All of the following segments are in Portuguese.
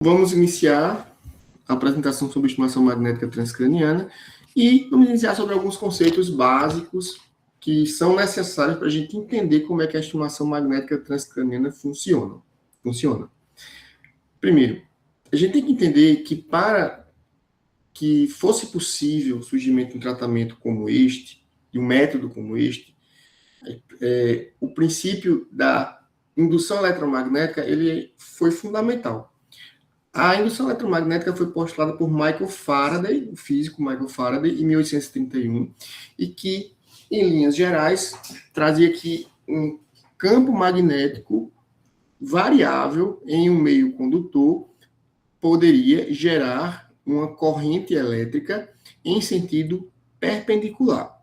Vamos iniciar a apresentação sobre estimulação magnética transcraniana e vamos iniciar sobre alguns conceitos básicos que são necessários para a gente entender como é que a estimulação magnética transcraniana funciona. Primeiro, a gente tem que entender que para que fosse possível o surgimento de um tratamento como este, de um método como este, o princípio da indução eletromagnética ele foi fundamental. A indução eletromagnética foi postulada por Michael Faraday, o físico Michael Faraday, em 1831, e que, em linhas gerais, trazia que um campo magnético variável em um meio condutor poderia gerar uma corrente elétrica em sentido perpendicular.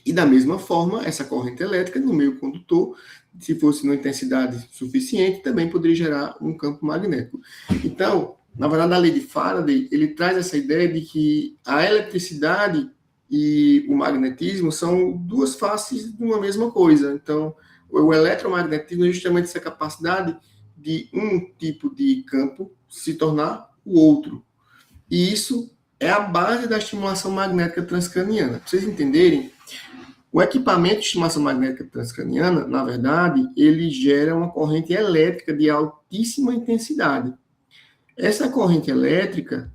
E da mesma forma, essa corrente elétrica no meio condutor, se fosse numa intensidade suficiente, também poderia gerar um campo magnético. Então, na verdade, a lei de Faraday, ele traz essa ideia de que a eletricidade e o magnetismo são duas faces de uma mesma coisa. Então, o eletromagnetismo é justamente essa capacidade de um tipo de campo se tornar o outro. E isso é a base da estimulação magnética transcraniana. Para vocês entenderem, o equipamento de estimulação magnética transcraniana, na verdade, ele gera uma corrente elétrica de altíssima intensidade. Essa corrente elétrica,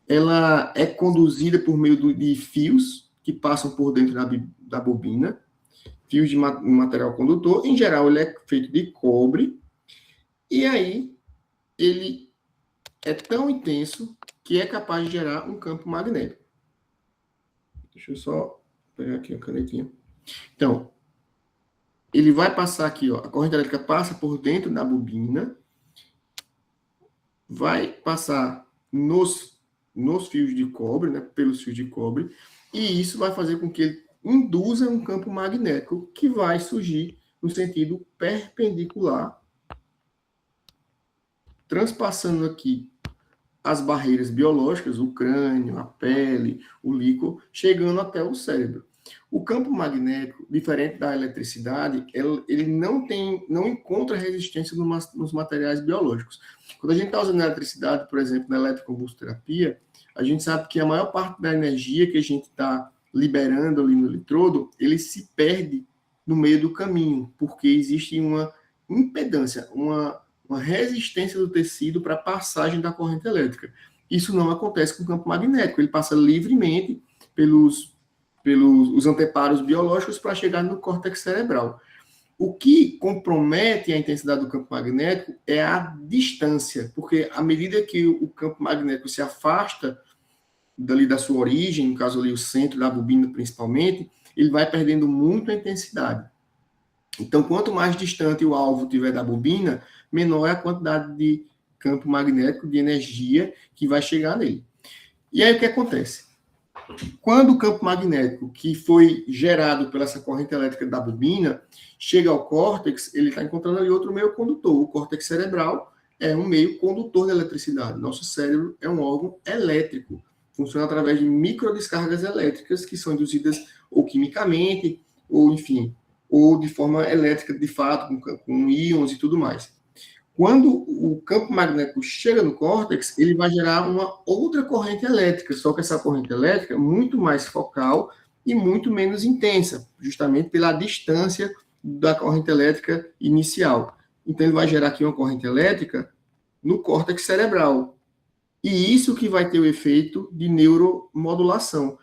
ela é conduzida por meio de fios que passam por dentro da bobina, fios de material condutor. Em geral, ele é feito de cobre. E aí, ele é tão intenso que é capaz de gerar um campo magnético. Deixa eu só pegar aqui a canetinha. Então, ele vai passar aqui, ó, a corrente elétrica passa por dentro da bobina, vai passar nos fios de cobre, né, pelos fios de cobre, e isso vai fazer com que ele induza um campo magnético que vai surgir no sentido perpendicular, transpassando aqui as barreiras biológicas, o crânio, a pele, o líquido, chegando até o cérebro. O campo magnético, diferente da eletricidade, ele não encontra resistência nos materiais biológicos. Quando a gente está usando a eletricidade, por exemplo, na eletroconvulsoterapia, a gente sabe que a maior parte da energia que a gente está liberando ali no eletrodo, ele se perde no meio do caminho, porque existe uma impedância, uma resistência do tecido para a passagem da corrente elétrica. Isso não acontece com o campo magnético, ele passa livremente pelos os anteparos biológicos para chegar no córtex cerebral. O que compromete a intensidade do campo magnético é a distância, porque à medida que o campo magnético se afasta dali da sua origem, no caso ali o centro da bobina principalmente, ele vai perdendo muito a intensidade. Então, quanto mais distante o alvo tiver da bobina, menor é a quantidade de campo magnético, de energia que vai chegar nele. E aí o que acontece? Quando o campo magnético que foi gerado pela essa corrente elétrica da bobina chega ao córtex, ele está encontrando ali outro meio condutor. O córtex cerebral é um meio condutor da eletricidade. Nosso cérebro é um órgão elétrico. Funciona através de microdescargas elétricas que são induzidas ou quimicamente, ou enfim, ou de forma elétrica, de fato, com íons e tudo mais. Quando o campo magnético chega no córtex, ele vai gerar uma outra corrente elétrica, só que essa corrente elétrica é muito mais focal e muito menos intensa, justamente pela distância da corrente elétrica inicial. Então, ele vai gerar aqui uma corrente elétrica no córtex cerebral. E isso que vai ter o efeito de neuromodulação,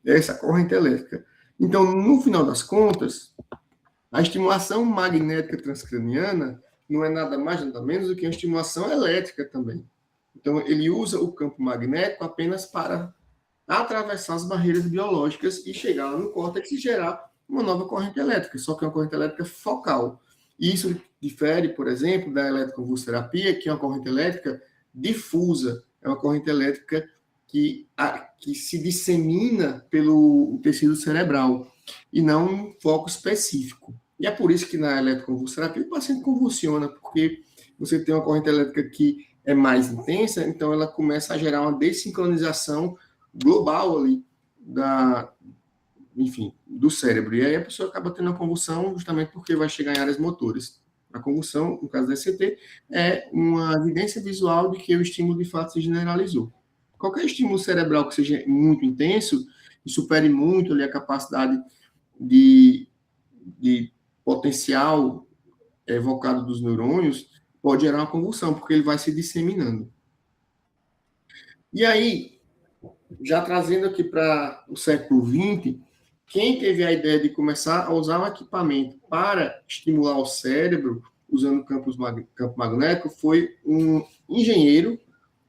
essa corrente elétrica. Então, no final das contas, a estimulação magnética transcraniana não é nada mais, nada menos do que uma estimulação elétrica também. Então, ele usa o campo magnético apenas para atravessar as barreiras biológicas e chegar lá no córtex e gerar uma nova corrente elétrica, só que é uma corrente elétrica focal. Isso difere, por exemplo, da eletroconvulsoterapia, que é uma corrente elétrica difusa, é uma corrente elétrica que se dissemina pelo tecido cerebral e não um foco específico. E é por isso que na eletroconvulsoterapia o paciente convulsiona, porque você tem uma corrente elétrica que é mais intensa, então ela começa a gerar uma desincronização global ali do cérebro. E aí a pessoa acaba tendo a convulsão justamente porque vai chegar em áreas motoras. A convulsão, no caso da ECT, é uma evidência visual de que o estímulo de fato se generalizou. Qualquer estímulo cerebral que seja muito intenso e supere muito ali a capacidade de potencial evocado dos neurônios, pode gerar uma convulsão, porque ele vai se disseminando. E aí, já trazendo aqui para o século XX, quem teve a ideia de começar a usar um equipamento para estimular o cérebro, usando campo magnético, foi um engenheiro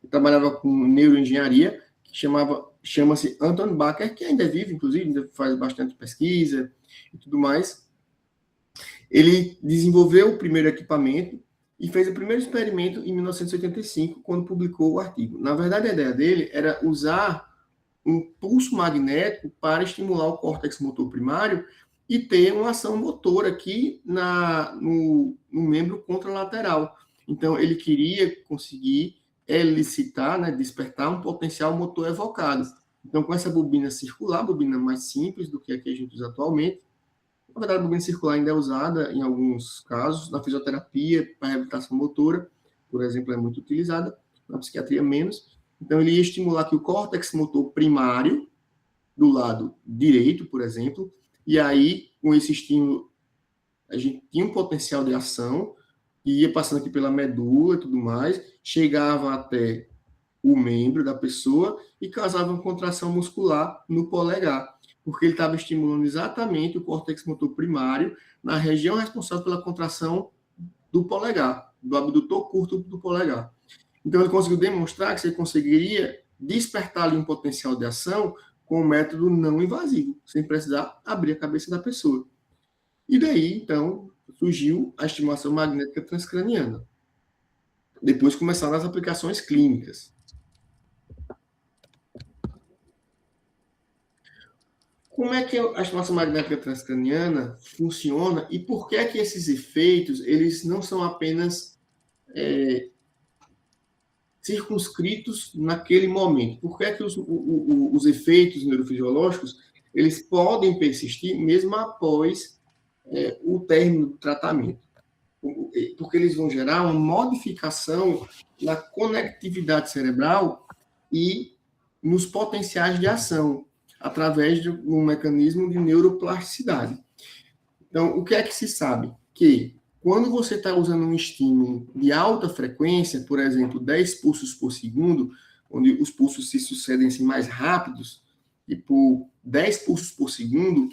que trabalhava com neuroengenharia, que chama-se Anton Bacher, que ainda é vivo, inclusive, ainda faz bastante pesquisa e tudo mais. Ele desenvolveu o primeiro equipamento e fez o primeiro experimento em 1985, quando publicou o artigo. Na verdade, a ideia dele era usar um pulso magnético para estimular o córtex motor primário e ter uma ação motora aqui no membro contralateral. Então, ele queria conseguir elicitar, né, despertar um potencial motor evocado. Então, com essa bobina circular, bobina mais simples do que a que a gente usa atualmente, na verdade, a bobina circular ainda é usada em alguns casos, na fisioterapia, para reabilitação motora, por exemplo, é muito utilizada, na psiquiatria menos. Então, ele ia estimular aqui o córtex motor primário, do lado direito, por exemplo, e aí, com esse estímulo, a gente tinha um potencial de ação, e ia passando aqui pela medula e tudo mais, chegava até o membro da pessoa e causava uma contração muscular no polegar, porque ele estava estimulando exatamente o córtex motor primário na região responsável pela contração do polegar, do abdutor curto do polegar. Então, ele conseguiu demonstrar que você conseguiria despertar ali um potencial de ação com um método não invasivo, sem precisar abrir a cabeça da pessoa. E daí, então, surgiu a estimulação magnética transcraniana. Depois começaram as aplicações clínicas. Como é que a estimulação magnética transcraniana funciona e por que é que esses efeitos eles não são apenas circunscritos naquele momento? Por que é que os efeitos neurofisiológicos eles podem persistir mesmo após o término do tratamento? Porque eles vão gerar uma modificação na conectividade cerebral e nos potenciais de ação, através de um mecanismo de neuroplasticidade. Então, o que é que se sabe? Que quando você está usando um estímulo de alta frequência, por exemplo, 10 pulsos por segundo, onde os pulsos se sucedem assim, mais rápidos, e por 10 pulsos por segundo,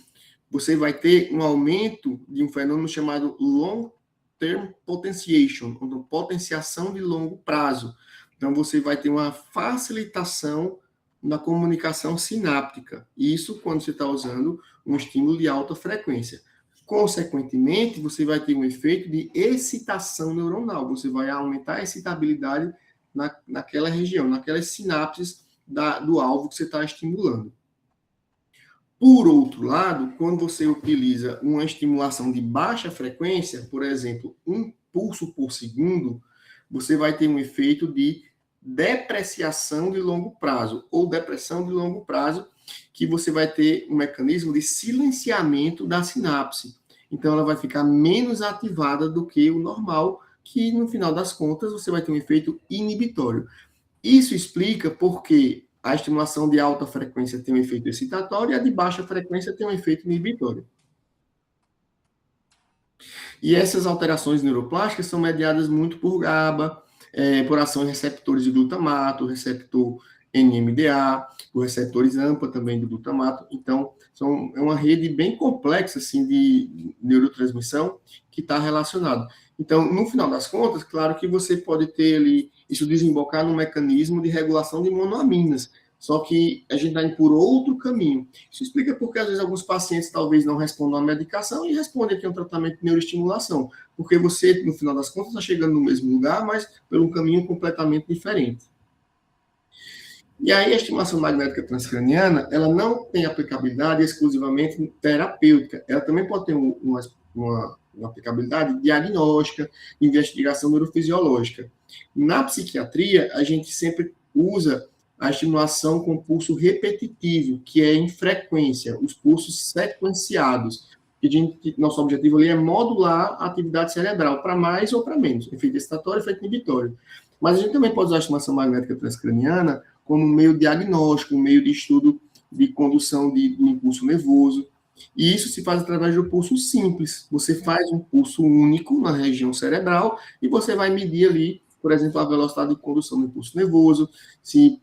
você vai ter um aumento de um fenômeno chamado long-term potentiation, ou potenciação de longo prazo. Então, você vai ter uma facilitação na comunicação sináptica. Isso quando você está usando um estímulo de alta frequência. Consequentemente, você vai ter um efeito de excitação neuronal. Você vai aumentar a excitabilidade naquela região, naquelas sinapses do alvo que você está estimulando. Por outro lado, quando você utiliza uma estimulação de baixa frequência, por exemplo, 1 pulso por segundo, você vai ter um efeito de depreciação de longo prazo, ou depressão de longo prazo, que você vai ter um mecanismo de silenciamento da sinapse. Então, ela vai ficar menos ativada do que o normal, que, no final das contas, você vai ter um efeito inibitório. Isso explica porque a estimulação de alta frequência tem um efeito excitatório e a de baixa frequência tem um efeito inibitório. E essas alterações neuroplásticas são mediadas muito por GABA, por ação em receptores de glutamato, receptor NMDA, por receptores AMPA também de glutamato. Então, é uma rede bem complexa assim, de neurotransmissão que está relacionado. Então, no final das contas, claro que você pode ter ali, isso desembocar num mecanismo de regulação de monoaminas, só que a gente está indo por outro caminho. Isso explica porque, às vezes, alguns pacientes talvez não respondam à medicação e respondem aqui a um tratamento de neuroestimulação, porque você, no final das contas, está chegando no mesmo lugar, mas por um caminho completamente diferente. E aí, a estimulação magnética transcraniana, ela não tem aplicabilidade exclusivamente terapêutica, ela também pode ter uma aplicabilidade diagnóstica, investigação neurofisiológica. Na psiquiatria, a gente sempre usa a estimulação com pulso repetitivo, que é em frequência, os pulsos sequenciados. nosso objetivo ali é modular a atividade cerebral para mais ou para menos, efeito excitatório, efeito inibitório. Mas a gente também pode usar a estimulação magnética transcraniana como meio diagnóstico, um meio de estudo de condução do impulso nervoso. E isso se faz através do pulso simples. Você faz um pulso único na região cerebral e você vai medir ali, por exemplo, a velocidade de condução do impulso nervoso, se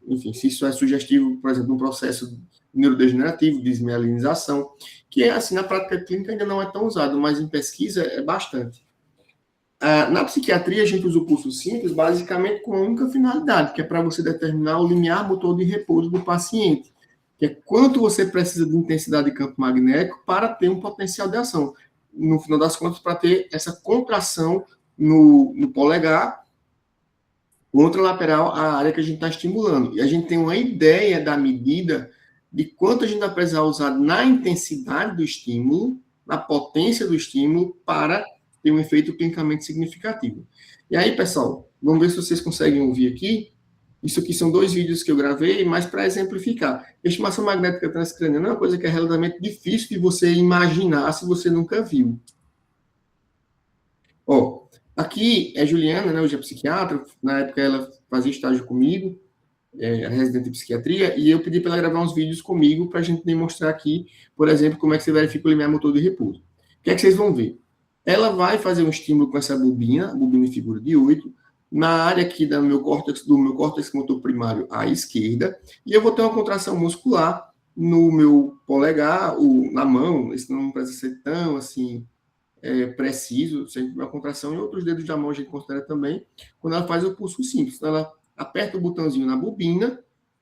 enfim, se isso é sugestivo, por exemplo, um processo neurodegenerativo, desmielinização, que assim na prática clínica ainda não é tão usado, mas em pesquisa é bastante. Na psiquiatria, a gente usa o pulso simples basicamente com a única finalidade, que é para você determinar o limiar motor de repouso do paciente, que é quanto você precisa de intensidade de campo magnético para ter um potencial de ação. No final das contas, para ter essa contração no polegar, contralateral à área que a gente está estimulando. E a gente tem uma ideia da medida de quanto a gente vai precisar usar na intensidade do estímulo, na potência do estímulo, para ter um efeito clinicamente significativo. E aí, pessoal, vamos ver se vocês conseguem ouvir aqui. Isso aqui são 2 vídeos que eu gravei, mas para exemplificar. Estimação magnética transcraniana é uma coisa que é relativamente difícil de você imaginar se você nunca viu. Ó, aqui é Juliana, né, hoje é psiquiatra, na época ela fazia estágio comigo, residente de psiquiatria, e eu pedi para ela gravar uns vídeos comigo para a gente demonstrar aqui, por exemplo, como é que você verifica o limiar motor de repouso. O que é que vocês vão ver? Ela vai fazer um estímulo com essa bobina, a bobina em figura de 8, na área aqui do meu córtex motor primário à esquerda, e eu vou ter uma contração muscular no meu polegar, na mão, isso não precisa ser tão assim preciso, se a gente tiver uma contração, em outros dedos da mão a gente considera também, quando ela faz o pulso simples. Então, ela aperta o botãozinho na bobina,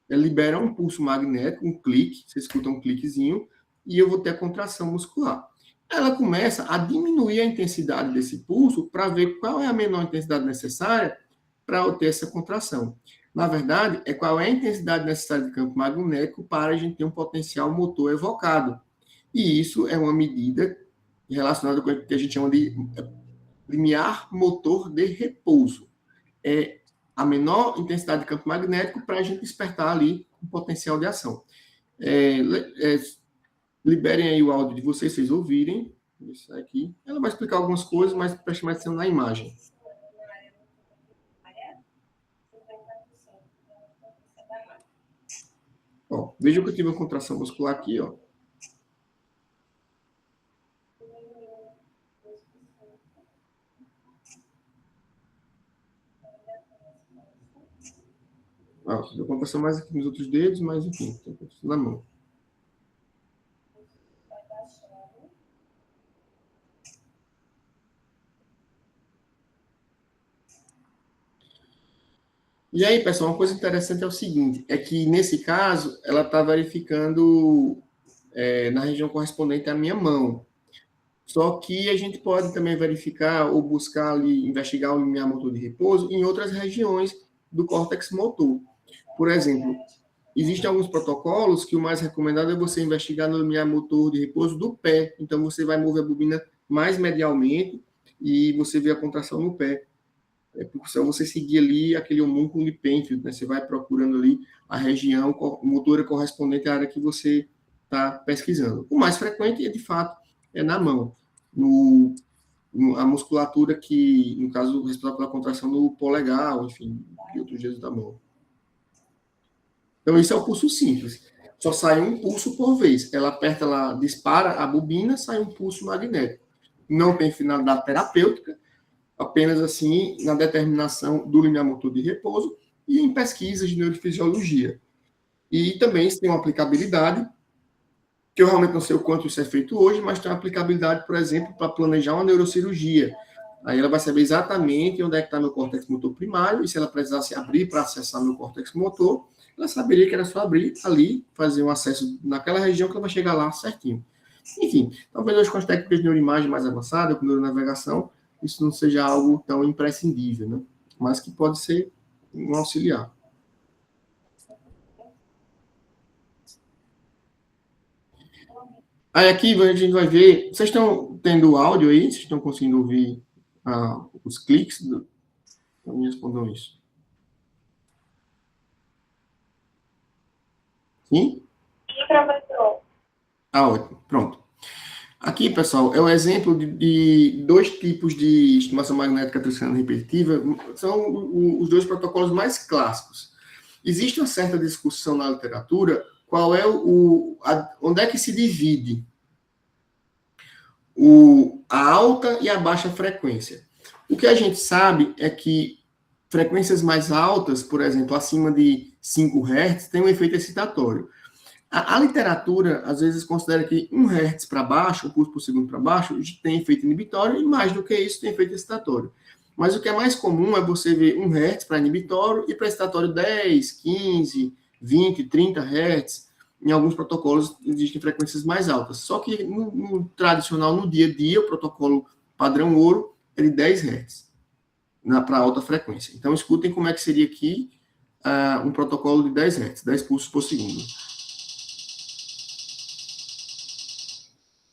ela libera um pulso magnético, um clique, você escuta um cliquezinho, e eu vou ter a contração muscular. Ela começa a diminuir a intensidade desse pulso para ver qual é a menor intensidade necessária para eu ter essa contração. Na verdade, é qual é a intensidade necessária de campo magnético para a gente ter um potencial motor evocado. E isso é uma medida relacionada com o que a gente chama de limiar motor de repouso. É a menor intensidade de campo magnético para a gente despertar ali um potencial de ação. Liberem aí o áudio de vocês ouvirem. Isso aqui. Ela vai explicar algumas coisas, mas preste mais atenção na imagem. Ó, veja que eu tive uma contração muscular aqui, ó. Deu contração mais aqui nos outros dedos, mas enfim, tem contração na mão. E aí, pessoal, uma coisa interessante é o seguinte, é que nesse caso, ela está verificando na região correspondente à minha mão. Só que a gente pode também verificar ou buscar ali, investigar o limiar motor de repouso em outras regiões do córtex motor. Por exemplo, existem alguns protocolos que o mais recomendado é você investigar no limiar motor de repouso do pé. Então, você vai mover a bobina mais medialmente e você vê a contração no pé. Só você seguir ali aquele homúnculo de Penfield, né? Você vai procurando ali a região motora correspondente à área que você está pesquisando. O mais frequente, de fato, é na mão. A musculatura que, no caso, responsável pela contração no polegar, enfim, e outros dedos da mão. Então, isso é o pulso simples. Só sai um pulso por vez. Ela aperta, ela dispara a bobina, sai um pulso magnético. Não tem finalidade terapêutica, apenas assim na determinação do limiar motor de repouso e em pesquisas de neurofisiologia. E também isso tem uma aplicabilidade, que eu realmente não sei o quanto isso é feito hoje, mas tem uma aplicabilidade, por exemplo, para planejar uma neurocirurgia. Aí ela vai saber exatamente onde é que está meu córtex motor primário, e se ela precisasse abrir para acessar meu córtex motor, ela saberia que era só abrir ali, fazer um acesso naquela região que ela vai chegar lá certinho. Enfim, talvez hoje com as técnicas de neuroimagem mais avançadas, com neuronavegação, isso não seja algo tão imprescindível, né? Mas que pode ser um auxiliar. Aí aqui a gente vai ver. Vocês estão tendo áudio aí? Vocês estão conseguindo ouvir os cliques? Então me respondam isso. Sim? Sim, professor. Ah, ótimo. Pronto. Aqui, pessoal, é um exemplo de dois tipos de estimulação magnética transcraniana repetitiva. São os dois protocolos mais clássicos. Existe uma certa discussão na literatura qual é onde é que se divide a alta e a baixa frequência. O que a gente sabe é que frequências mais altas, por exemplo, acima de 5 Hz, tem um efeito excitatório. A literatura, às vezes, considera que 1 Hz para baixo, 1 pulso por segundo para baixo, tem efeito inibitório, e mais do que isso, tem efeito excitatório. Mas o que é mais comum é você ver 1 Hz para inibitório e para excitatório 10, 15, 20, 30 Hz. Em alguns protocolos existem frequências mais altas. Só que no tradicional, no dia a dia, o protocolo padrão ouro é de 10 Hz para alta frequência. Então, escutem como é que seria aqui um protocolo de 10 Hz, 10 pulsos por segundo.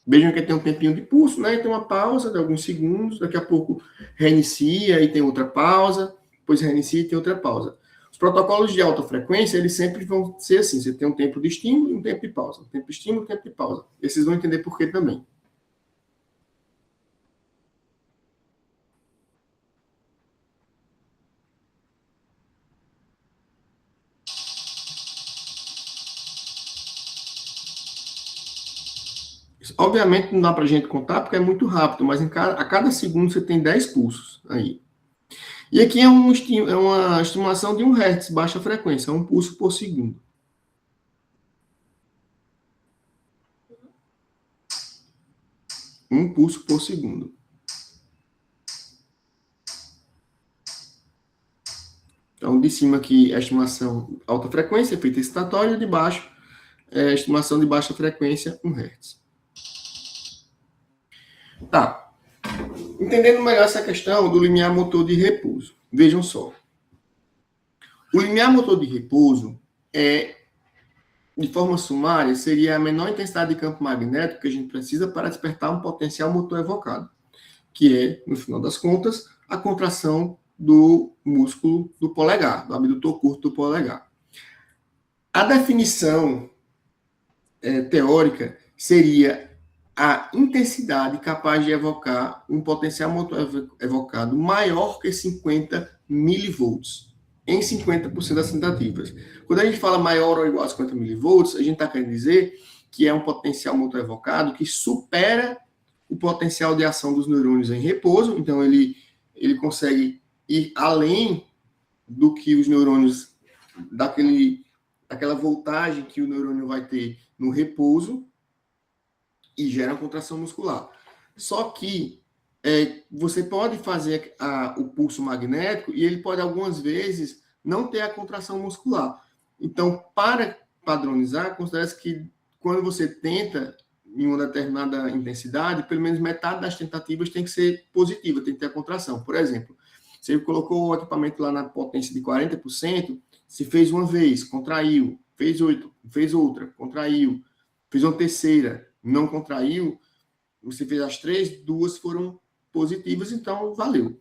Vejam que tem um tempinho de pulso, né? Tem uma pausa de alguns segundos, daqui a pouco reinicia e tem outra pausa, depois reinicia e tem outra pausa. Os protocolos de alta frequência, eles sempre vão ser assim, você tem um tempo de estímulo e um tempo de pausa. Um tempo de estímulo e um tempo de pausa. E vocês vão entender por que também. Obviamente não dá para a gente contar porque é muito rápido, mas a cada segundo você tem 10 pulsos aí. E aqui é uma estimulação de 1 Hz, baixa frequência, 1 pulso por segundo. Um pulso por segundo. Então, de cima aqui é a estimulação alta frequência, efeito excitatório, e de baixo é a estimulação de baixa frequência, 1 Hz. Tá. Entendendo melhor essa questão do limiar motor de repouso. Vejam só. O limiar motor de repouso de forma sumária, seria a menor intensidade de campo magnético que a gente precisa para despertar um potencial motor evocado, que é, no final das contas, a contração do músculo do polegar, do abdutor curto do polegar. A definição teórica seria a intensidade capaz de evocar um potencial motor evocado maior que 50 milivolts em 50% das tentativas. Quando a gente fala maior ou igual a 50 milivolts, a gente está querendo dizer que é um potencial motor evocado que supera o potencial de ação dos neurônios em repouso, então ele consegue ir além do que os neurônios, daquela voltagem que o neurônio vai ter no repouso, e gera contração muscular. Só que você pode fazer o pulso magnético e ele pode, algumas vezes, não ter a contração muscular. Então, para padronizar, considera-se que quando você tenta em uma determinada intensidade, pelo menos metade das tentativas tem que ser positiva, tem que ter a contração. Por exemplo, você colocou o equipamento lá na potência de 40%, se fez uma vez, contraiu, fez outra, contraiu, fez uma terceira, não contraiu, você fez as 3, 2 foram positivas, então valeu.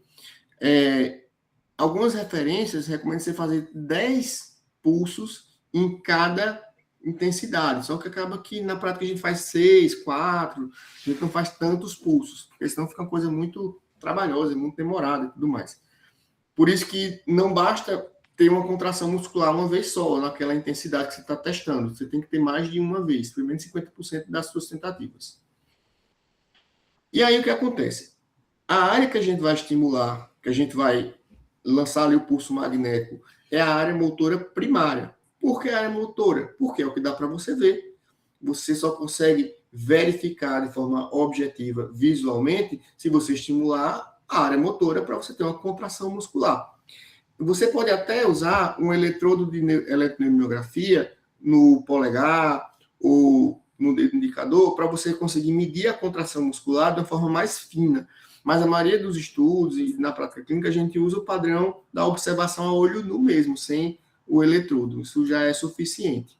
Algumas referências recomendam você fazer 10 pulsos em cada intensidade, só que acaba que na prática a gente faz 6, 4, a gente não faz tantos pulsos, porque senão fica uma coisa muito trabalhosa, muito demorada e tudo mais. Por isso que não basta ter uma contração muscular uma vez só, naquela intensidade que você está testando. Você tem que ter mais de uma vez, pelo menos 50% das suas tentativas. E aí o que acontece? A área que a gente vai estimular, que a gente vai lançar ali o pulso magnético, é a área motora primária. Por que a área motora? Porque é o que dá para você ver. Você só consegue verificar de forma objetiva, visualmente, se você estimular a área motora para você ter uma contração muscular. Você pode até usar um eletrodo de eletromiografia no polegar ou no dedo indicador para você conseguir medir a contração muscular de uma forma mais fina. Mas a maioria dos estudos e na prática clínica a gente usa o padrão da observação a olho nu mesmo, sem o eletrodo. Isso já é suficiente.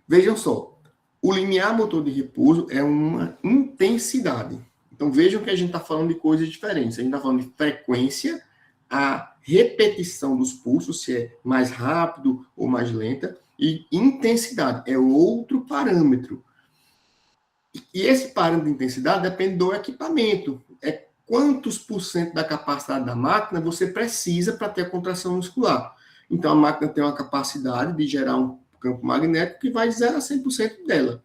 Vejam só, o limiar motor de repouso é uma intensidade. Então vejam que a gente está falando de coisas diferentes. A gente está falando de frequência, a repetição dos pulsos, se é mais rápido ou mais lenta, e intensidade é outro parâmetro. E esse parâmetro de intensidade depende do equipamento. É quantos por cento da capacidade da máquina você precisa para ter a contração muscular. Então, a máquina tem uma capacidade de gerar um campo magnético que vai de 0 a 100% dela.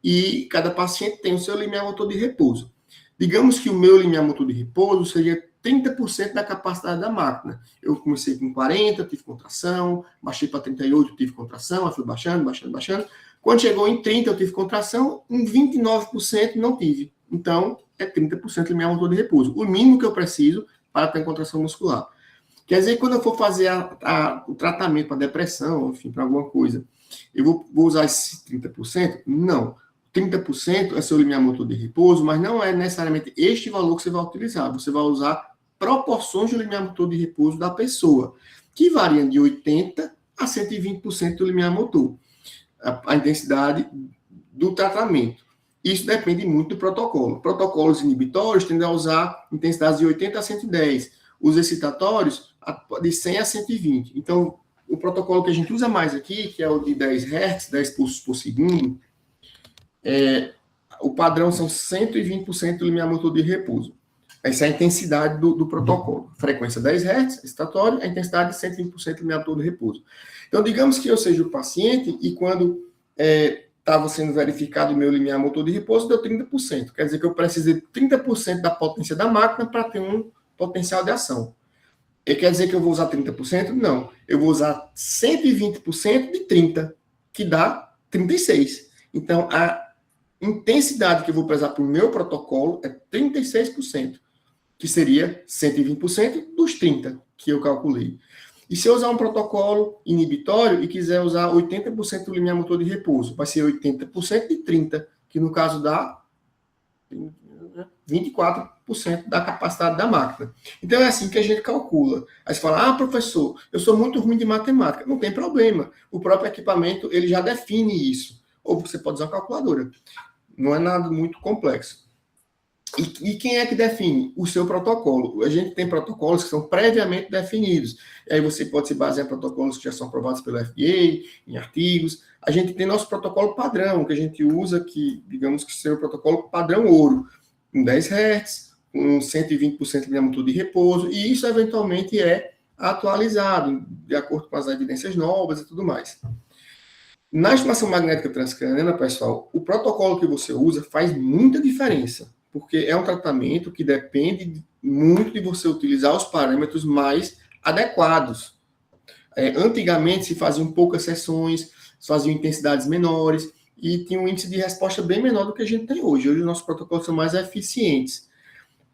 E cada paciente tem o seu limiar motor de repouso. Digamos que o meu limiar motor de repouso seria 30% da capacidade da máquina. Eu comecei com 40, tive contração, baixei para 38, tive contração, aí fui baixando, baixando, baixando. Quando chegou em 30, eu tive contração, em 29% não tive. Então, é 30% limiar motor de repouso. O mínimo que eu preciso para ter contração muscular. Quer dizer, quando eu for fazer o tratamento para depressão, enfim, para alguma coisa, eu vou usar esse 30%? Não. 30% é seu limiar motor de repouso, mas não é necessariamente este valor que você vai utilizar. Você vai usar proporções do limiar motor de repouso da pessoa, que variam de 80% a 120% do limiar motor, a intensidade do tratamento. Isso depende muito do protocolo. Protocolos inibitórios tendem a usar intensidades de 80 a 110. Os excitatórios, de 100 a 120. Então, o protocolo que a gente usa mais aqui, que é o de 10 Hz, 10 pulsos por segundo, o padrão são 120% do limiar motor de repouso. Essa é a intensidade do protocolo. Frequência 10 Hz, excitatório, a intensidade de 120% do limiar motor de repouso. Então, digamos que eu seja o paciente e quando estava sendo verificado o meu limiar motor de repouso, deu 30%. Quer dizer que eu preciso de 30% da potência da máquina para ter um potencial de ação. E quer dizer que eu vou usar 30%? Não. Eu vou usar 120% de 30%, que dá 36%. Então, a intensidade que eu vou precisar para o meu protocolo é 36%, que seria 120% dos 30% que eu calculei. E se eu usar um protocolo inibitório e quiser usar 80% do limiar motor de repouso, vai ser 80% de 30%, que no caso dá 24% da capacidade da máquina. Então, é assim que a gente calcula. Aí você fala, professor, eu sou muito ruim de matemática. Não tem problema. O próprio equipamento, ele já define isso. Ou você pode usar uma calculadora. Não é nada muito complexo. E quem é que define? O seu protocolo. A gente tem protocolos que são previamente definidos. E aí você pode se basear em protocolos que já são aprovados pelo FDA, em artigos. A gente tem nosso protocolo padrão, que a gente usa, que digamos que seja o protocolo padrão ouro, com 10 Hz, com 120% de limiar motor de repouso, e isso eventualmente é atualizado, de acordo com as evidências novas e tudo mais. Na estimação magnética transcraniana, pessoal, o protocolo que você usa faz muita diferença, porque é um tratamento que depende muito de você utilizar os parâmetros mais adequados. Antigamente se faziam poucas sessões, se faziam intensidades menores, e tinha um índice de resposta bem menor do que a gente tem hoje. Hoje os nossos protocolos são mais eficientes.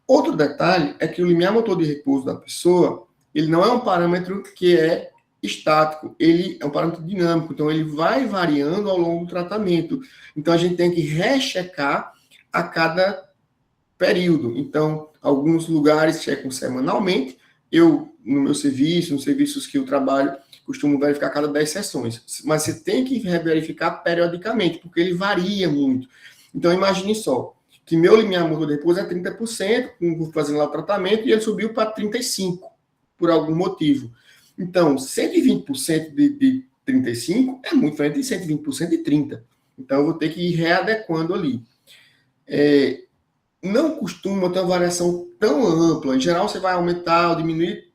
Outro detalhe é que o limiar motor de repouso da pessoa, ele não é um parâmetro que é estático, ele é um parâmetro dinâmico, então ele vai variando ao longo do tratamento. Então a gente tem que rechecar a cada período. Então, alguns lugares checam semanalmente. Eu, no meu serviço, nos serviços que eu trabalho, costumo verificar a cada 10 sessões. Mas você tem que verificar periodicamente, porque ele varia muito. Então, imagine só, que meu limiar motor de repouso é 30%, fazendo lá o tratamento, e ele subiu para 35%, por algum motivo. Então, 120% de 35% é muito diferente de 120% de 30%. Então, eu vou ter que ir readequando ali. Não costuma ter uma variação tão ampla. Em geral, você vai aumentar ou diminuir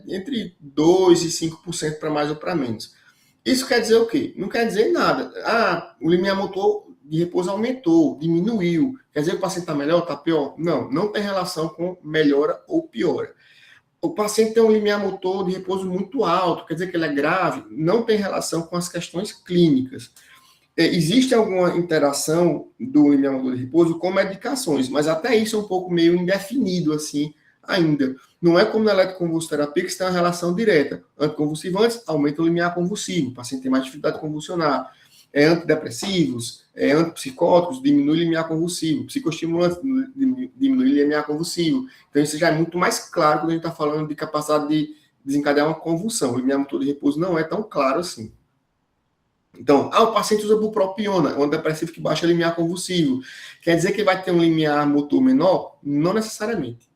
entre 2% e 5% para mais ou para menos. Isso quer dizer o quê? Não quer dizer nada. O limiar motor de repouso aumentou, diminuiu. Quer dizer que o paciente está melhor, está pior? Não, não tem relação com melhora ou piora. O paciente tem um limiar motor de repouso muito alto, quer dizer que ele é grave? Não tem relação com as questões clínicas. Existe alguma interação do limiar motor de repouso com medicações, mas até isso é um pouco meio indefinido assim ainda. Não é como na eletroconvulsoterapia que você tem uma relação direta. Anticonvulsivantes aumenta o limiar convulsivo, o paciente tem mais dificuldade de convulsionar. Antidepressivos, antipsicóticos, diminui o limiar convulsivo. Psicoestimulantes, diminui o limiar convulsivo. Então isso já é muito mais claro quando a gente está falando de capacidade de desencadear uma convulsão. O limiar motor de repouso não é tão claro assim. Então, o paciente usa bupropiona, um antidepressivo que baixa o limiar convulsivo. Quer dizer que ele vai ter um limiar motor menor? Não necessariamente.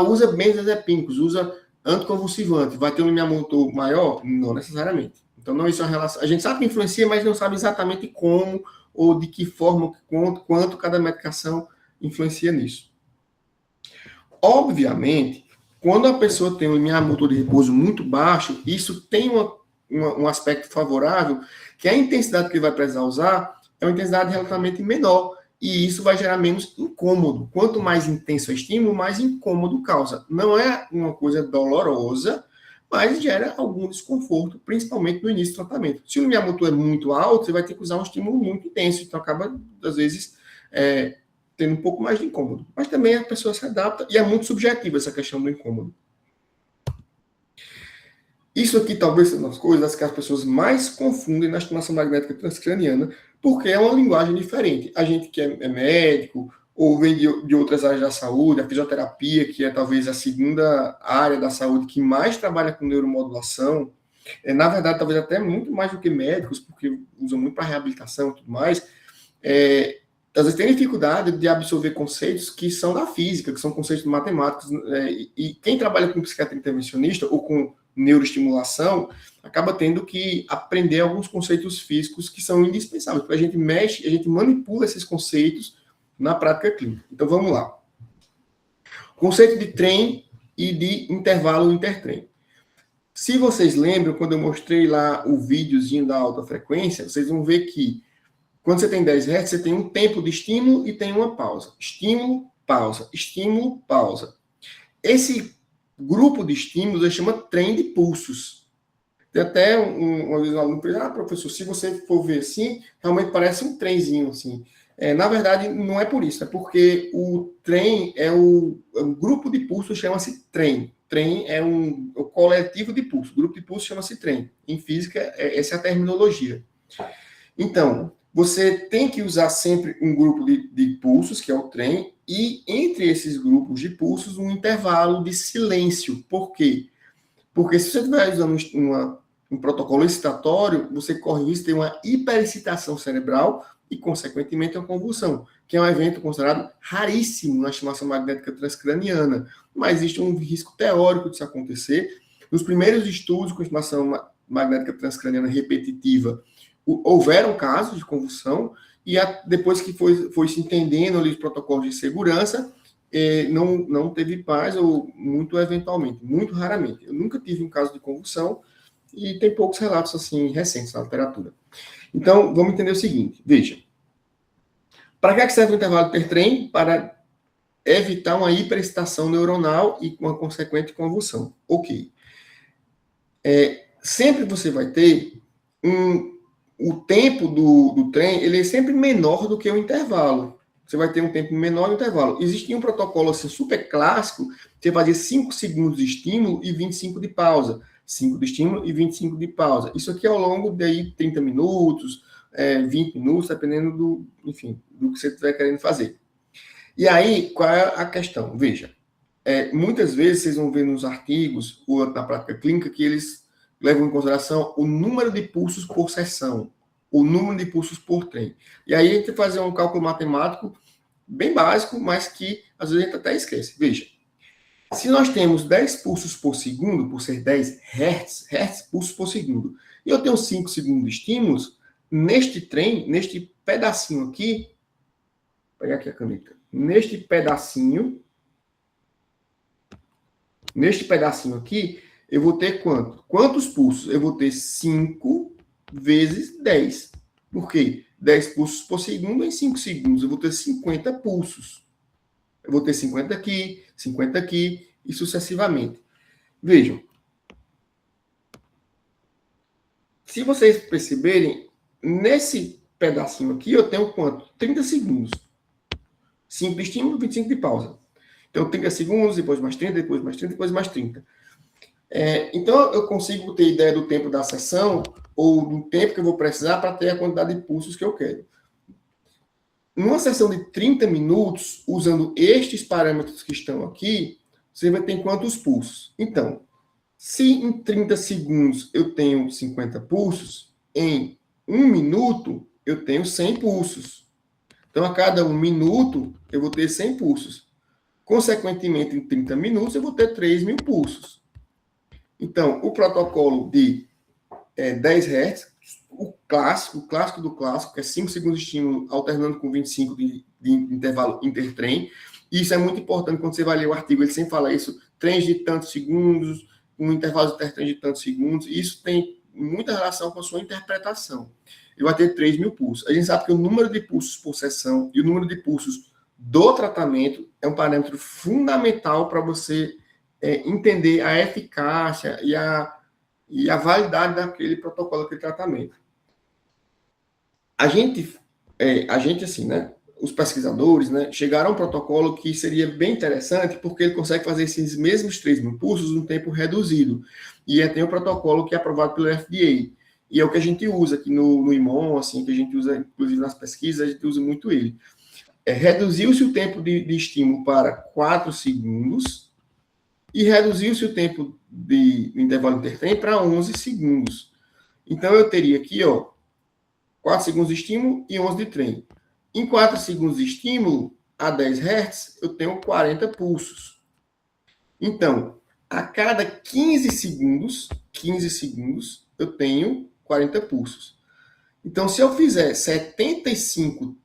Usa benzodiazepínicos, usa anticonvulsivante, vai ter um limiar motor maior? Não necessariamente. Então, não, isso é uma relação. A gente sabe que influencia, mas não sabe exatamente como ou de que forma, quanto cada medicação influencia nisso. Obviamente, quando a pessoa tem um limiar motor de repouso muito baixo, isso tem um aspecto favorável, que a intensidade que ele vai precisar usar é uma intensidade relativamente menor, e isso vai gerar menos incômodo. Quanto mais intenso o estímulo, mais incômodo causa. Não é uma coisa dolorosa, mas gera algum desconforto, principalmente no início do tratamento. Se o limiar motor é muito alto, você vai ter que usar um estímulo muito intenso, então acaba, às vezes, tendo um pouco mais de incômodo. Mas também a pessoa se adapta, e é muito subjetiva essa questão do incômodo. Isso aqui talvez seja uma das coisas que as pessoas mais confundem na estimulação magnética transcraniana, porque é uma linguagem diferente. A gente que é médico, ou vem de outras áreas da saúde, a fisioterapia, que é talvez a segunda área da saúde que mais trabalha com neuromodulação, na verdade, talvez até muito mais do que médicos, porque usam muito para reabilitação e tudo mais, às vezes tem dificuldade de absorver conceitos que são da física, que são conceitos matemáticos, e quem trabalha com psiquiatria intervencionista ou com neuroestimulação acaba tendo que aprender alguns conceitos físicos que são indispensáveis, porque a gente mexe, a gente manipula esses conceitos na prática clínica. Então, vamos lá. Conceito de trem e de intervalo intertrem. Se vocês lembram, quando eu mostrei lá o videozinho da alta frequência, vocês vão ver que quando você tem 10 Hz, você tem um tempo de estímulo e tem uma pausa. Estímulo, pausa. Estímulo, pausa. Esse grupo de estímulos chama trem de pulsos. Tem até uma vez um aluno que disse, professor, se você for ver assim, realmente parece um trenzinho assim. Na verdade, não é por isso, é porque o trem é o grupo de pulsos chama-se trem. Trem é o coletivo de pulsos. O grupo de pulsos chama-se trem. Em física, essa é a terminologia. Então, você tem que usar sempre um grupo de pulsos, que é o trem, e entre esses grupos de pulsos, um intervalo de silêncio. Por quê? Porque se você estiver usando um protocolo excitatório, você corre risco de ter uma hiperexcitação cerebral e, consequentemente, uma convulsão, que é um evento considerado raríssimo na estimulação magnética transcraniana. Mas existe um risco teórico disso acontecer. Nos primeiros estudos com estimulação magnética transcraniana repetitiva, houveram casos de convulsão, e depois que foi se entendendo ali os protocolos de segurança, não teve paz, ou muito eventualmente, muito raramente. Eu nunca tive um caso de convulsão, e tem poucos relatos assim recentes na literatura. Então, vamos entender o seguinte, veja. Para que serve o intervalo intertrem? Para evitar uma hiperexcitação neuronal e uma consequente convulsão. Ok. Sempre você vai ter o tempo do trem, ele é sempre menor do que o intervalo. Você vai ter um tempo menor no intervalo. Existia um protocolo assim, super clássico, você fazia 5 segundos de estímulo e 25 de pausa. 5 de estímulo e 25 de pausa. Isso aqui ao longo de 30 minutos, 20 minutos, dependendo do que você estiver querendo fazer. E aí, qual é a questão? Veja, muitas vezes vocês vão ver nos artigos ou na prática clínica que eles levam em consideração o número de pulsos por sessão, o número de pulsos por trem. E aí a gente vai fazer um cálculo matemático bem básico, mas que às vezes a gente até esquece. Veja, se nós temos 10 pulsos por segundo, por ser 10 Hz pulsos por segundo, e eu tenho 5 segundos de estímulos, neste trem, neste pedacinho aqui, vou pegar aqui a caneta, neste pedacinho aqui, eu vou ter quanto? Quantos pulsos? Eu vou ter 5 vezes 10. Por quê? 10 pulsos por segundo em 5 segundos. Eu vou ter 50 pulsos. Eu vou ter 50 aqui, 50 aqui, e sucessivamente. Vejam. Se vocês perceberem, nesse pedacinho aqui, eu tenho quanto? 30 segundos. 5 de estímulo, 25 de pausa. Então, 30 segundos, depois mais 30, depois mais 30, depois mais 30. Então, eu consigo ter ideia do tempo da sessão, ou do tempo que eu vou precisar para ter a quantidade de pulsos que eu quero. Numa sessão de 30 minutos, usando estes parâmetros que estão aqui, você vai ter quantos pulsos? Então, se em 30 segundos eu tenho 50 pulsos, em 1 minuto eu tenho 100 pulsos. Então, a cada 1 minuto eu vou ter 100 pulsos. Consequentemente, em 30 minutos eu vou ter 3.000 pulsos. Então, o protocolo de 10 Hz, clássico do clássico, que é 5 segundos de estímulo alternando com 25 de intervalo intertrem. E isso é muito importante quando você vai ler o artigo, ele sempre fala isso, trens de tantos segundos, um intervalo intertrem de tantos segundos, e isso tem muita relação com a sua interpretação. Ele vai ter 3.000 pulsos. A gente sabe que o número de pulsos por sessão e o número de pulsos do tratamento é um parâmetro fundamental para você entender a eficácia e a validade daquele protocolo, daquele tratamento. A gente assim, né? Os pesquisadores, né, chegaram a um protocolo que seria bem interessante, porque ele consegue fazer esses mesmos 3.000 pulsos num tempo reduzido. E tem um protocolo que é aprovado pelo FDA. E é o que a gente usa aqui no IMON, assim, que a gente usa, inclusive, nas pesquisas, a gente usa muito ele. Reduziu-se o tempo de estímulo para 4 segundos e reduziu-se o tempo de intervalo intertrem para 11 segundos. Então, eu teria aqui, 4 segundos de estímulo e 11 de trem. Em 4 segundos de estímulo, a 10 Hz, eu tenho 40 pulsos. Então, a cada 15 segundos, eu tenho 40 pulsos. Então, se eu fizer 75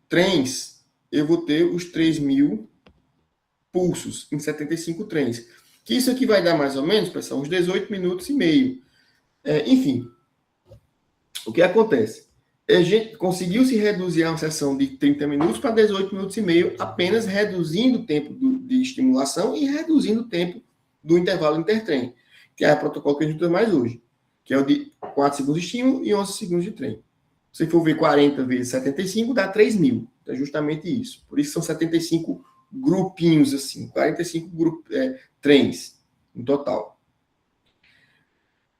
trens, eu vou ter os 3.000 pulsos em 75 trens. Que isso aqui vai dar mais ou menos, pessoal, uns 18 minutos e meio. Enfim, o que acontece? A gente conseguiu se reduzir a uma sessão de 30 minutos para 18 minutos e meio, apenas reduzindo o tempo de estimulação e reduzindo o tempo do intervalo intertrem, que é o protocolo que a gente usa mais hoje, que é o de 4 segundos de estímulo e 11 segundos de trem. Se for ver 40 vezes 75, dá 3.000. É justamente isso. Por isso são 75 grupinhos, assim, 45 trens no total.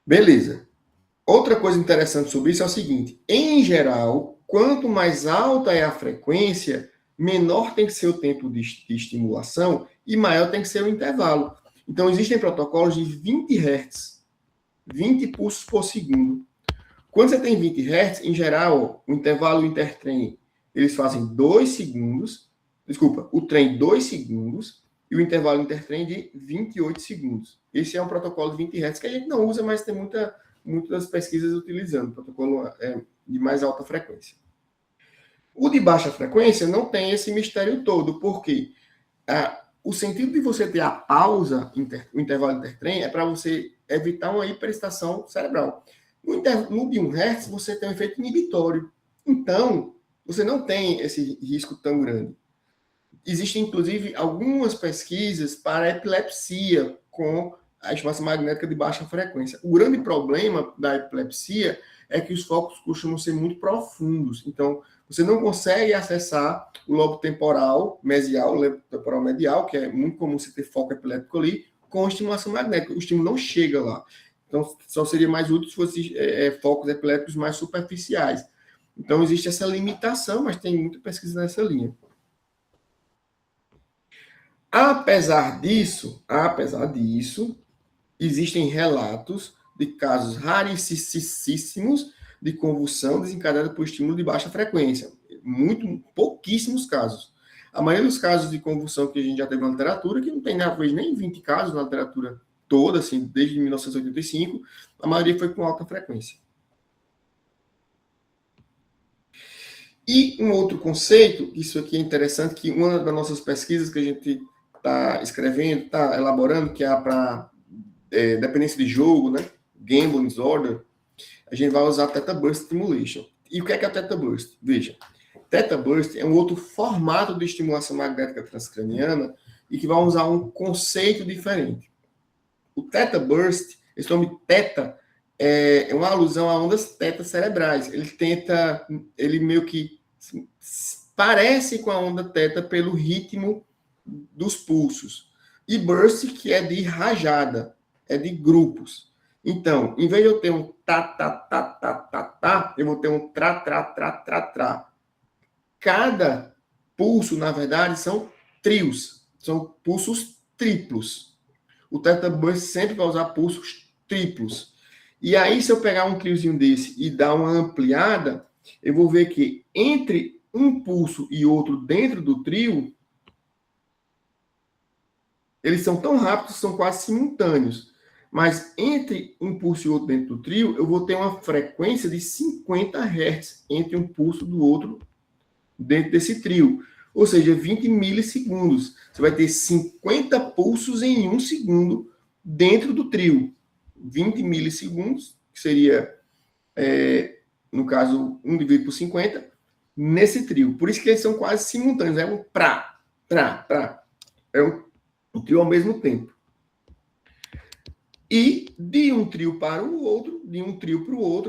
Beleza. Outra coisa interessante sobre isso é o seguinte: em geral, quanto mais alta é a frequência, menor tem que ser o tempo de estimulação e maior tem que ser o intervalo. Então, existem protocolos de 20 Hz, 20 pulsos por segundo. Quando você tem 20 Hz, em geral, o intervalo intertrem, eles fazem 2 segundos, o trem 2 segundos, e o intervalo intertrem de 28 segundos. Esse é um protocolo de 20 Hz que a gente não usa, mas tem muitas pesquisas utilizando, protocolo de mais alta frequência. O de baixa frequência não tem esse mistério todo, porque o sentido de você ter a pausa, o intervalo intertrem, é para você evitar uma hiperexcitação cerebral. No de 1 Hz, você tem um efeito inibitório. Então, você não tem esse risco tão grande. Existem, inclusive, algumas pesquisas para epilepsia com a estimulação magnética de baixa frequência. O grande problema da epilepsia é que os focos costumam ser muito profundos. Então, você não consegue acessar o lobo temporal mesial, o lobo temporal medial, que é muito comum você ter foco epiléptico ali, com estimulação magnética. O estímulo não chega lá. Então, só seria mais útil se fosse focos epilépticos mais superficiais. Então, existe essa limitação, mas tem muita pesquisa nessa linha. Apesar disso, existem relatos de casos raríssimos de convulsão desencadeada por estímulo de baixa frequência. Pouquíssimos casos. A maioria dos casos de convulsão que a gente já teve na literatura, que não tem talvez nem 20 casos na literatura toda, assim, desde 1985, a maioria foi com alta frequência. E um outro conceito, isso aqui é interessante, que uma das nossas pesquisas que a gente está escrevendo, está elaborando, que é para dependência de jogo, né? Gambling disorder, a gente vai usar Theta Burst Stimulation. E o que é a Theta Burst? Veja, Theta Burst é um outro formato de estimulação magnética transcraniana e que vai usar um conceito diferente. O Theta Burst, esse nome Theta, é uma alusão a ondas teta cerebrais. Ele meio que parece com a onda teta pelo ritmo dos pulsos. E burst, que é de rajada, é de grupos. Então, em vez de eu ter um tá, eu vou ter um tra. Cada pulso, na verdade, são trios, são pulsos triplos. O Theta Burst sempre vai usar pulsos triplos. E aí, se eu pegar um triozinho desse e dar uma ampliada, eu vou ver que entre um pulso e outro dentro do trio, eles são tão rápidos, são quase simultâneos. Mas entre um pulso e outro dentro do trio, eu vou ter uma frequência de 50 Hz entre um pulso do outro dentro desse trio. Ou seja, 20 milissegundos. Você vai ter 50 pulsos em 1 segundo dentro do trio. 20 milissegundos, que seria, no caso, 1 dividido por 50, nesse trio. Por isso que eles são quase simultâneos. É um pra. É um trio ao mesmo tempo. E de um trio para o outro,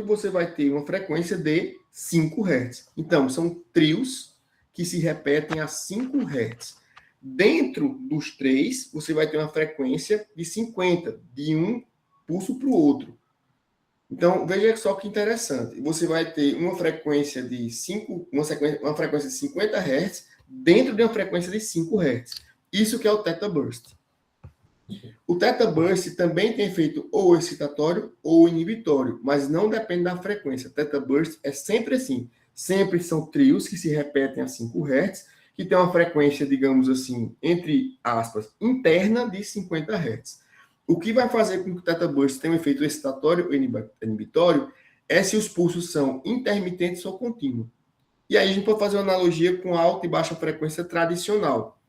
você vai ter uma frequência de 5 Hz. Então, são trios que se repetem a 5 Hz. Dentro dos três, você vai ter uma frequência de 50, de um pulso para o outro. Então, veja só que interessante. Você vai ter uma frequência de 50 Hz dentro de uma frequência de 5 Hz. Isso que é o Theta Burst. O Theta Burst também tem efeito ou excitatório ou inibitório, mas não depende da frequência. Theta Burst é sempre assim. Sempre são trios que se repetem a 5 Hz, que tem uma frequência, digamos assim, entre aspas, interna de 50 Hz. O que vai fazer com que o Theta Burst tenha um efeito excitatório ou inibitório é se os pulsos são intermitentes ou contínuos. E aí a gente pode fazer uma analogia com alta e baixa frequência tradicional.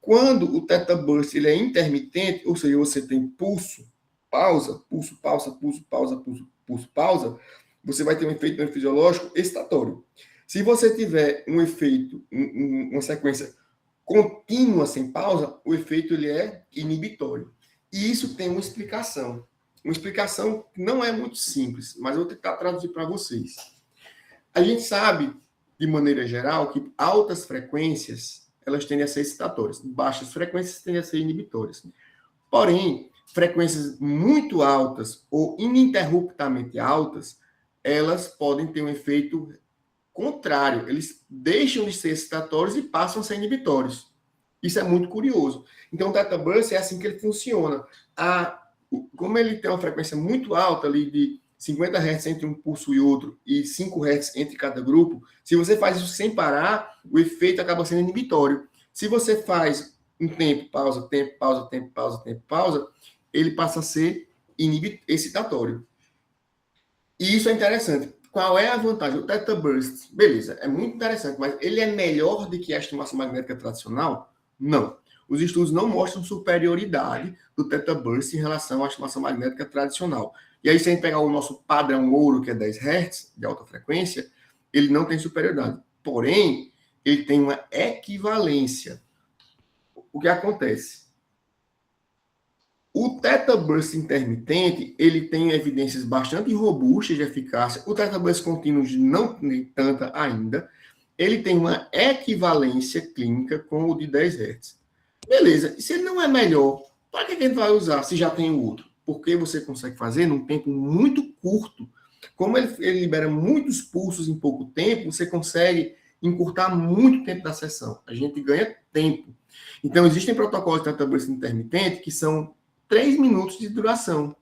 Quando o Theta Burst ele é intermitente, ou seja, você tem pulso, pausa, pulso, pausa, pulso, pausa, pulso, pulso, pausa, você vai ter um efeito neurofisiológico excitatório. Se você tiver um efeito, uma sequência contínua sem pausa, o efeito ele é inibitório. E isso tem uma explicação. Uma explicação que não é muito simples, mas eu vou tentar traduzir para vocês. A gente sabe, de maneira geral, que altas frequências elas tendem a ser excitatórias. Baixas frequências tendem a ser inibitórias. Porém, frequências muito altas ou ininterruptamente altas, elas podem ter um efeito contrário. Eles deixam de ser excitatórios e passam a ser inibitórios. Isso é muito curioso. Então, o Theta Burst é assim que ele funciona. Como ele tem uma frequência muito alta ali de 50 Hz entre um pulso e outro e 5 Hz entre cada grupo, se você faz isso sem parar, o efeito acaba sendo inibitório. Se você faz um tempo, pausa, tempo, pausa, tempo, pausa, tempo, pausa, ele passa a ser excitatório. E isso é interessante. Qual é a vantagem? O Theta Burst, beleza, é muito interessante, mas ele é melhor do que a estimação magnética tradicional? Não. Os estudos não mostram superioridade do Theta Burst em relação à estimação magnética tradicional. E aí, se a gente pegar o nosso padrão ouro, que é 10 Hz, de alta frequência, ele não tem superioridade. Porém, ele tem uma equivalência. O que acontece? O Theta Burst intermitente, ele tem evidências bastante robustas de eficácia. O Theta Burst contínuo não tem tanta ainda. Ele tem uma equivalência clínica com o de 10 Hz. Beleza. E se ele não é melhor, para que a gente vai usar se já tem o outro? Porque você consegue fazer num tempo muito curto. Como ele libera muitos pulsos em pouco tempo, você consegue encurtar muito o tempo da sessão. A gente ganha tempo. Então, existem protocolos de Theta Burst intermitente que são 3 minutos de duração.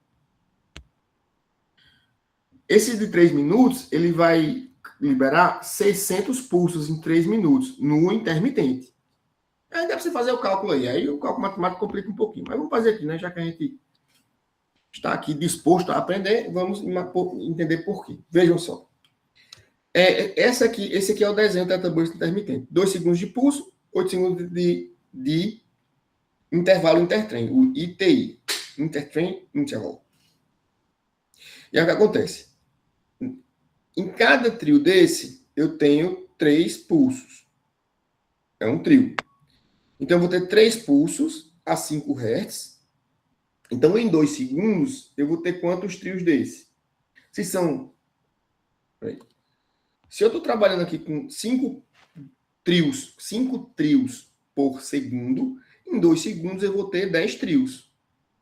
Esse de 3 minutos, ele vai liberar 600 pulsos em 3 minutos, no intermitente. Aí dá para você fazer o cálculo aí. Aí o cálculo matemático complica um pouquinho. Mas vamos fazer aqui, né? Já que a gente está aqui disposto a aprender, vamos entender por quê. Vejam só. Esse aqui é o desenho do Theta Burst intermitente. 2 segundos de pulso, 8 segundos de intervalo intertrem, o ITI. Intertrain Interval. E aí o que acontece? Em cada trio desse, eu tenho 3 pulsos. É um trio. Então, eu vou ter 3 pulsos a 5 Hz. Então, em 2 segundos, eu vou ter quantos trios desse? Se são... Se eu estou trabalhando aqui com 5 trios por segundo, em 2 segundos eu vou ter 10 trios.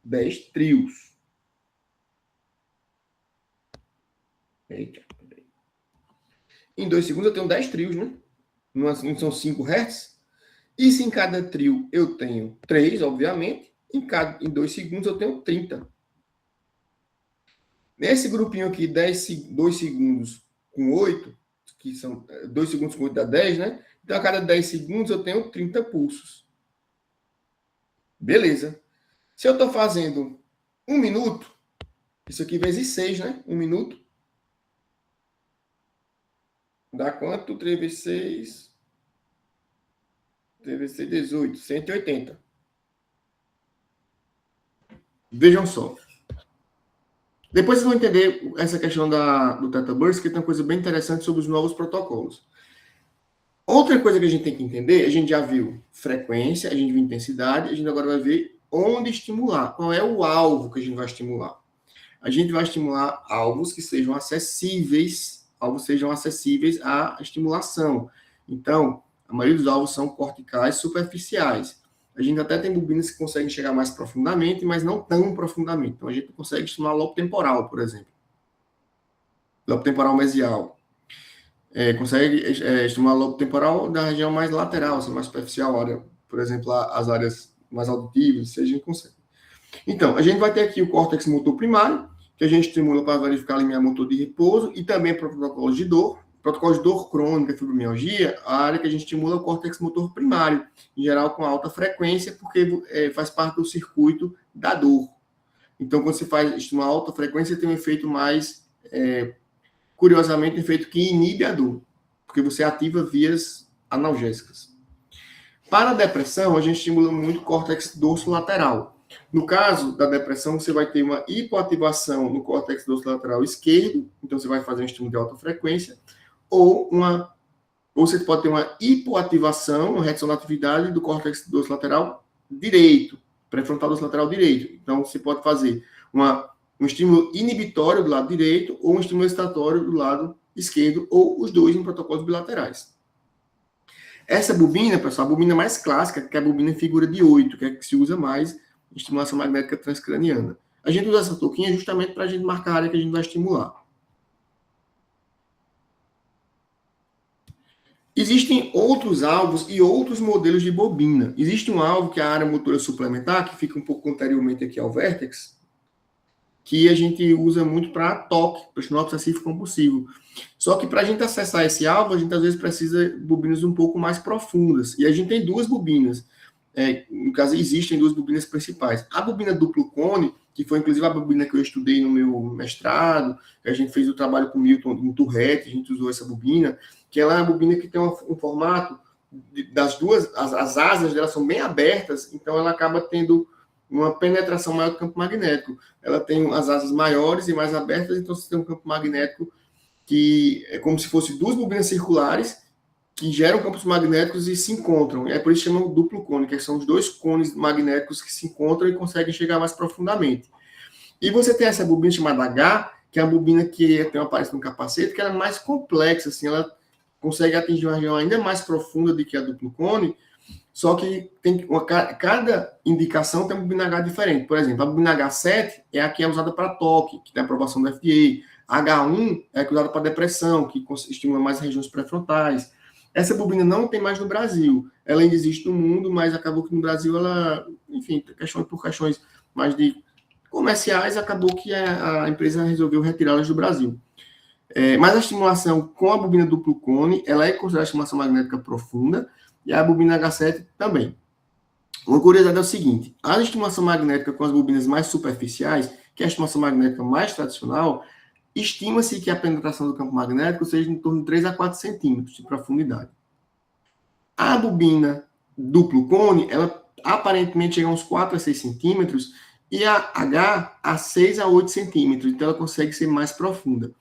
10 trios. Eita. Em 2 segundos eu tenho 10 trios, né? Não são 5 Hz? E se em cada trio eu tenho 3, obviamente, em 2 segundos eu tenho 30. Nesse grupinho aqui, 2 segundos com 8, que são 2 segundos com 8 dá 10, né? Então, a cada 10 segundos eu tenho 30 pulsos. Beleza. Se eu estou fazendo 1 minuto, isso aqui vezes 6, né? 1 minuto. Dá quanto? 3 vezes 6. 3 vezes 6, 18. 180. Vejam só. Depois vocês vão entender essa questão do Theta Burst, que tem uma coisa bem interessante sobre os novos protocolos. Outra coisa que a gente tem que entender, a gente já viu frequência, a gente viu intensidade, a gente agora vai ver onde estimular. Qual é o alvo que a gente vai estimular? A gente vai estimular alvos que sejam acessíveis à estimulação. Então, a maioria dos alvos são corticais superficiais. A gente até tem bobinas que conseguem chegar mais profundamente, mas não tão profundamente. Então, a gente consegue estimular lobo temporal, por exemplo. Lobo temporal mesial. Consegue estimular lobo temporal da região mais lateral, assim, mais superficial, área, por exemplo, as áreas mais auditivas, se a gente consegue. Então, a gente vai ter aqui o córtex motor primário, que a gente estimula para verificar a limiar motor de repouso, e também para protocolos de dor. Protocolo de dor crônica, fibromialgia, a área que a gente estimula é o córtex motor primário, em geral com alta frequência, porque faz parte do circuito da dor. Então, quando você estimula alta frequência, tem um efeito mais, curiosamente, um efeito que inibe a dor, porque você ativa vias analgésicas. Para a depressão, a gente estimula muito o córtex dorsolateral. No caso da depressão, você vai ter uma hipoativação no córtex dorsolateral esquerdo, então você vai fazer um estímulo de alta frequência, ou você pode ter uma hipoativação, uma redução da atividade do córtex dorsolateral direito, pré-frontal dorsolateral direito. Então, você pode fazer um estímulo inibitório do lado direito ou um estímulo excitatório do lado esquerdo, ou os dois em protocolos bilaterais. Essa bobina, pessoal, a bobina mais clássica, que é a bobina em figura de 8, que é a que se usa mais em estimulação magnética transcraniana. A gente usa essa touquinha justamente para a gente marcar a área que a gente vai estimular. Existem outros alvos e outros modelos de bobina. Existe um alvo que é a área motora suplementar, que fica um pouco anteriormente aqui ao vértex, que a gente usa muito para toque, para estímulo obsessivo compulsivo. Só que para a gente acessar esse alvo, a gente às vezes precisa de bobinas um pouco mais profundas. E a gente tem duas bobinas. No caso, existem duas bobinas principais. A bobina duplo cone, que foi inclusive a bobina que eu estudei no meu mestrado, que a gente fez o trabalho com o Milton em Tourette, a gente usou essa bobina, que ela é uma bobina que tem um formato das duas, as asas dela são bem abertas, então ela acaba tendo uma penetração maior do campo magnético. Ela tem as asas maiores e mais abertas, então você tem um campo magnético que é como se fosse duas bobinas circulares que geram campos magnéticos e se encontram. É por isso que chamam duplo cone, que são os dois cones magnéticos que se encontram e conseguem chegar mais profundamente. E você tem essa bobina chamada H, que é a bobina que tem uma aparência no capacete, que ela é mais complexa, assim, ela consegue atingir uma região ainda mais profunda do que a duplo cone, só que cada indicação tem uma bobina H diferente. Por exemplo, a bobina H7 é a que é usada para toque, que tem aprovação do FDA. A H1 é a que é usada para depressão, que estimula mais as regiões pré-frontais. Essa bobina não tem mais no Brasil. Ela ainda existe no mundo, mas acabou que no Brasil ela, enfim, por questões mais de comerciais, acabou que a empresa resolveu retirá-las do Brasil. Mas a estimulação com a bobina duplo cone, ela é considerada estimulação magnética profunda, e a bobina H7 também. Uma curiosidade é o seguinte: a estimulação magnética com as bobinas mais superficiais, que é a estimulação magnética mais tradicional, estima-se que a penetração do campo magnético seja em torno de 3 a 4 centímetros de profundidade. A bobina duplo cone, ela aparentemente chega a uns 4 a 6 centímetros, e a H a 6 a 8 centímetros, então ela consegue ser mais profunda.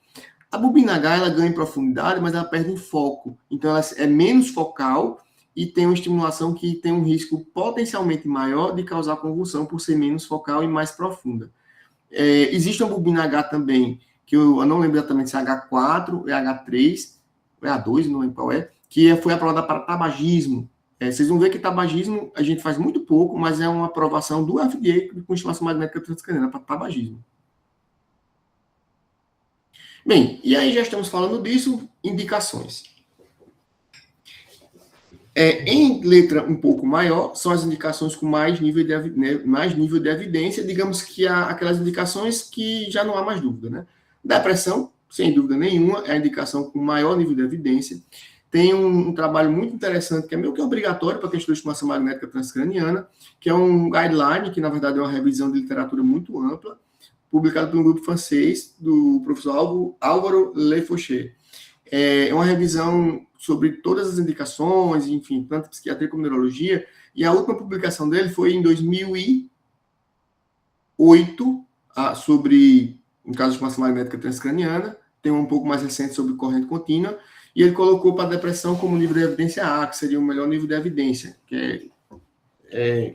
A bobina H, ela ganha em profundidade, mas ela perde em foco, então ela é menos focal e tem uma estimulação que tem um risco potencialmente maior de causar convulsão por ser menos focal e mais profunda. Existe uma bobina H também, que eu não lembro exatamente se é H4, é H3, é A2, não lembro qual é, que foi aprovada para tabagismo. Vocês vão ver que tabagismo a gente faz muito pouco, mas é uma aprovação do FDA com estimulação magnética transcraniana para tabagismo. Bem, e aí já estamos falando disso, indicações. Em letra um pouco maior, são as indicações com mais nível de evidência, digamos que aquelas indicações que já não há mais dúvida, né? Depressão, sem dúvida nenhuma, é a indicação com maior nível de evidência. tem um trabalho muito interessante, que é meio que obrigatório para quem estuda estimação magnética transcraniana, que é um guideline, que na verdade é uma revisão de literatura muito ampla, publicado por um grupo francês, do professor Álvaro Lefauché. É uma revisão sobre todas as indicações, enfim, tanto psiquiatria como neurologia, e a última publicação dele foi em 2008, sobre, no caso de estimação magnética transcraniana, tem um pouco mais recente sobre corrente contínua, e ele colocou para a depressão como nível de evidência A, que seria o melhor nível de evidência, que é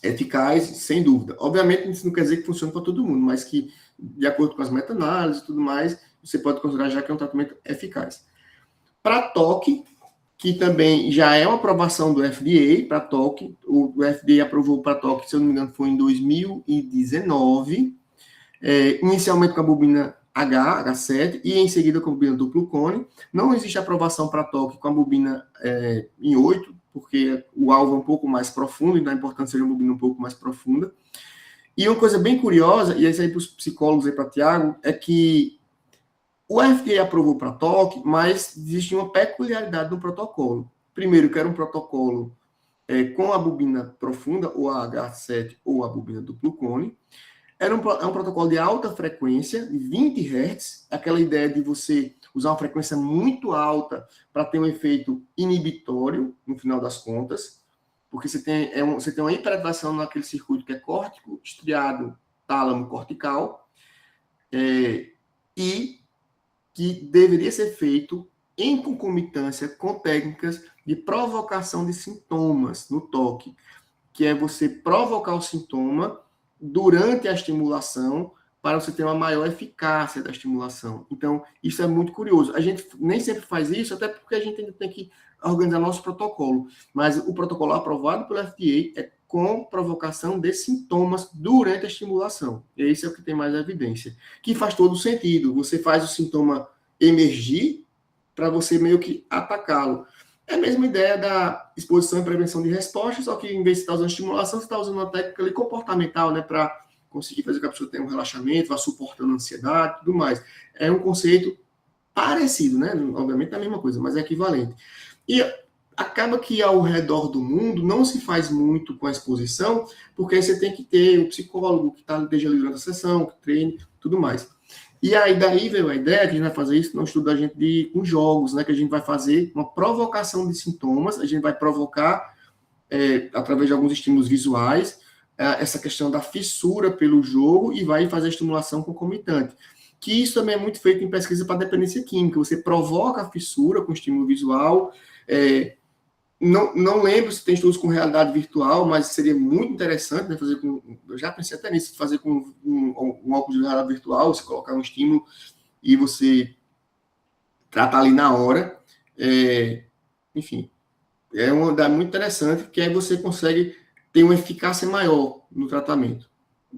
eficaz, sem dúvida. Obviamente, isso não quer dizer que funcione para todo mundo, mas que, de acordo com as meta-análises e tudo mais, você pode considerar já que é um tratamento eficaz. Para toque, que também já é uma aprovação do FDA, para toque, o FDA aprovou para toque, se eu não me engano, foi em 2019, inicialmente com a bobina H7 e em seguida com a bobina duplo cone. Não existe aprovação para toque com a bobina em 8, porque o alvo é um pouco mais profundo, então é importante ser uma bobina um pouco mais profunda. E uma coisa bem curiosa, e isso aí para os psicólogos e para o Tiago, é que o FDA aprovou para toque, mas existe uma peculiaridade no protocolo. Primeiro, que era um protocolo com a bobina profunda, ou a H7, ou a bobina duplo cone. É um protocolo de alta frequência, de 20 Hz, aquela ideia de você usar uma frequência muito alta para ter um efeito inibitório, no final das contas, porque você tem uma hiperativação naquele circuito que é córtico, estriado, tálamo, cortical, e que deveria ser feito em concomitância com técnicas de provocação de sintomas no toque, que é você provocar o sintoma durante a estimulação para você ter uma maior eficácia da estimulação. Então, isso é muito curioso. A gente nem sempre faz isso, até porque a gente ainda tem que organizar nosso protocolo. Mas o protocolo aprovado pelo FDA é com provocação de sintomas durante a estimulação. Esse é o que tem mais evidência. Que faz todo sentido. Você faz o sintoma emergir para você meio que atacá-lo. É a mesma ideia da exposição e prevenção de resposta, só que em vez de estar usando estimulação, você está usando uma técnica ali comportamental, né, para conseguir fazer com que a pessoa tenha um relaxamento, vá suportando a ansiedade e tudo mais. É um conceito parecido, né? Obviamente é a mesma coisa, mas é equivalente. E acaba que ao redor do mundo não se faz muito com a exposição, porque aí você tem que ter um psicólogo que esteja ali durante a sessão, que treine, tudo mais. E aí daí veio a ideia que a gente vai fazer isso no estudo da gente com jogos, né? Que a gente vai fazer uma provocação de sintomas, a gente vai provocar, através de alguns estímulos visuais, essa questão da fissura pelo jogo e vai fazer a estimulação concomitante. Que isso também é muito feito em pesquisa para dependência química. Você provoca a fissura com estímulo visual. Não lembro se tem estudos com realidade virtual, mas seria muito interessante, né, fazer com... Eu já pensei até nisso, fazer com um óculos de realidade virtual, você colocar um estímulo e você tratar ali na hora. Enfim, é uma ideia muito interessante, que aí você consegue ter uma eficácia maior no tratamento.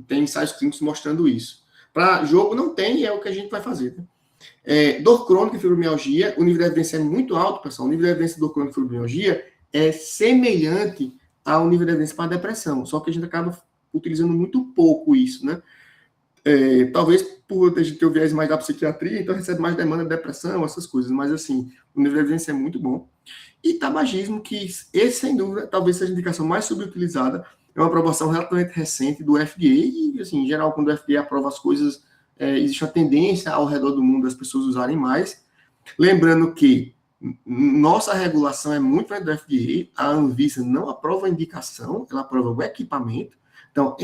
Tem ensaios clínicos mostrando isso. Para jogo não tem, é o que a gente vai fazer. Né? Dor crônica e fibromialgia, o nível de evidência é muito alto, pessoal. O nível de evidência de dor crônica e fibromialgia é semelhante ao nível de evidência para a depressão, só que a gente acaba utilizando muito pouco isso, né? Talvez por a gente ter o viés mais da psiquiatria, então recebe mais demanda de depressão, essas coisas, mas assim, o nível de evidência é muito bom. E tabagismo, que esse, sem dúvida, talvez seja a indicação mais subutilizada, é uma aprovação relativamente recente do FDA, e, assim, em geral, quando o FDA aprova as coisas, existe uma tendência ao redor do mundo das pessoas usarem mais. Lembrando que nossa regulação é muito mais do FDA, a Anvisa não aprova a indicação, ela aprova o equipamento. Então,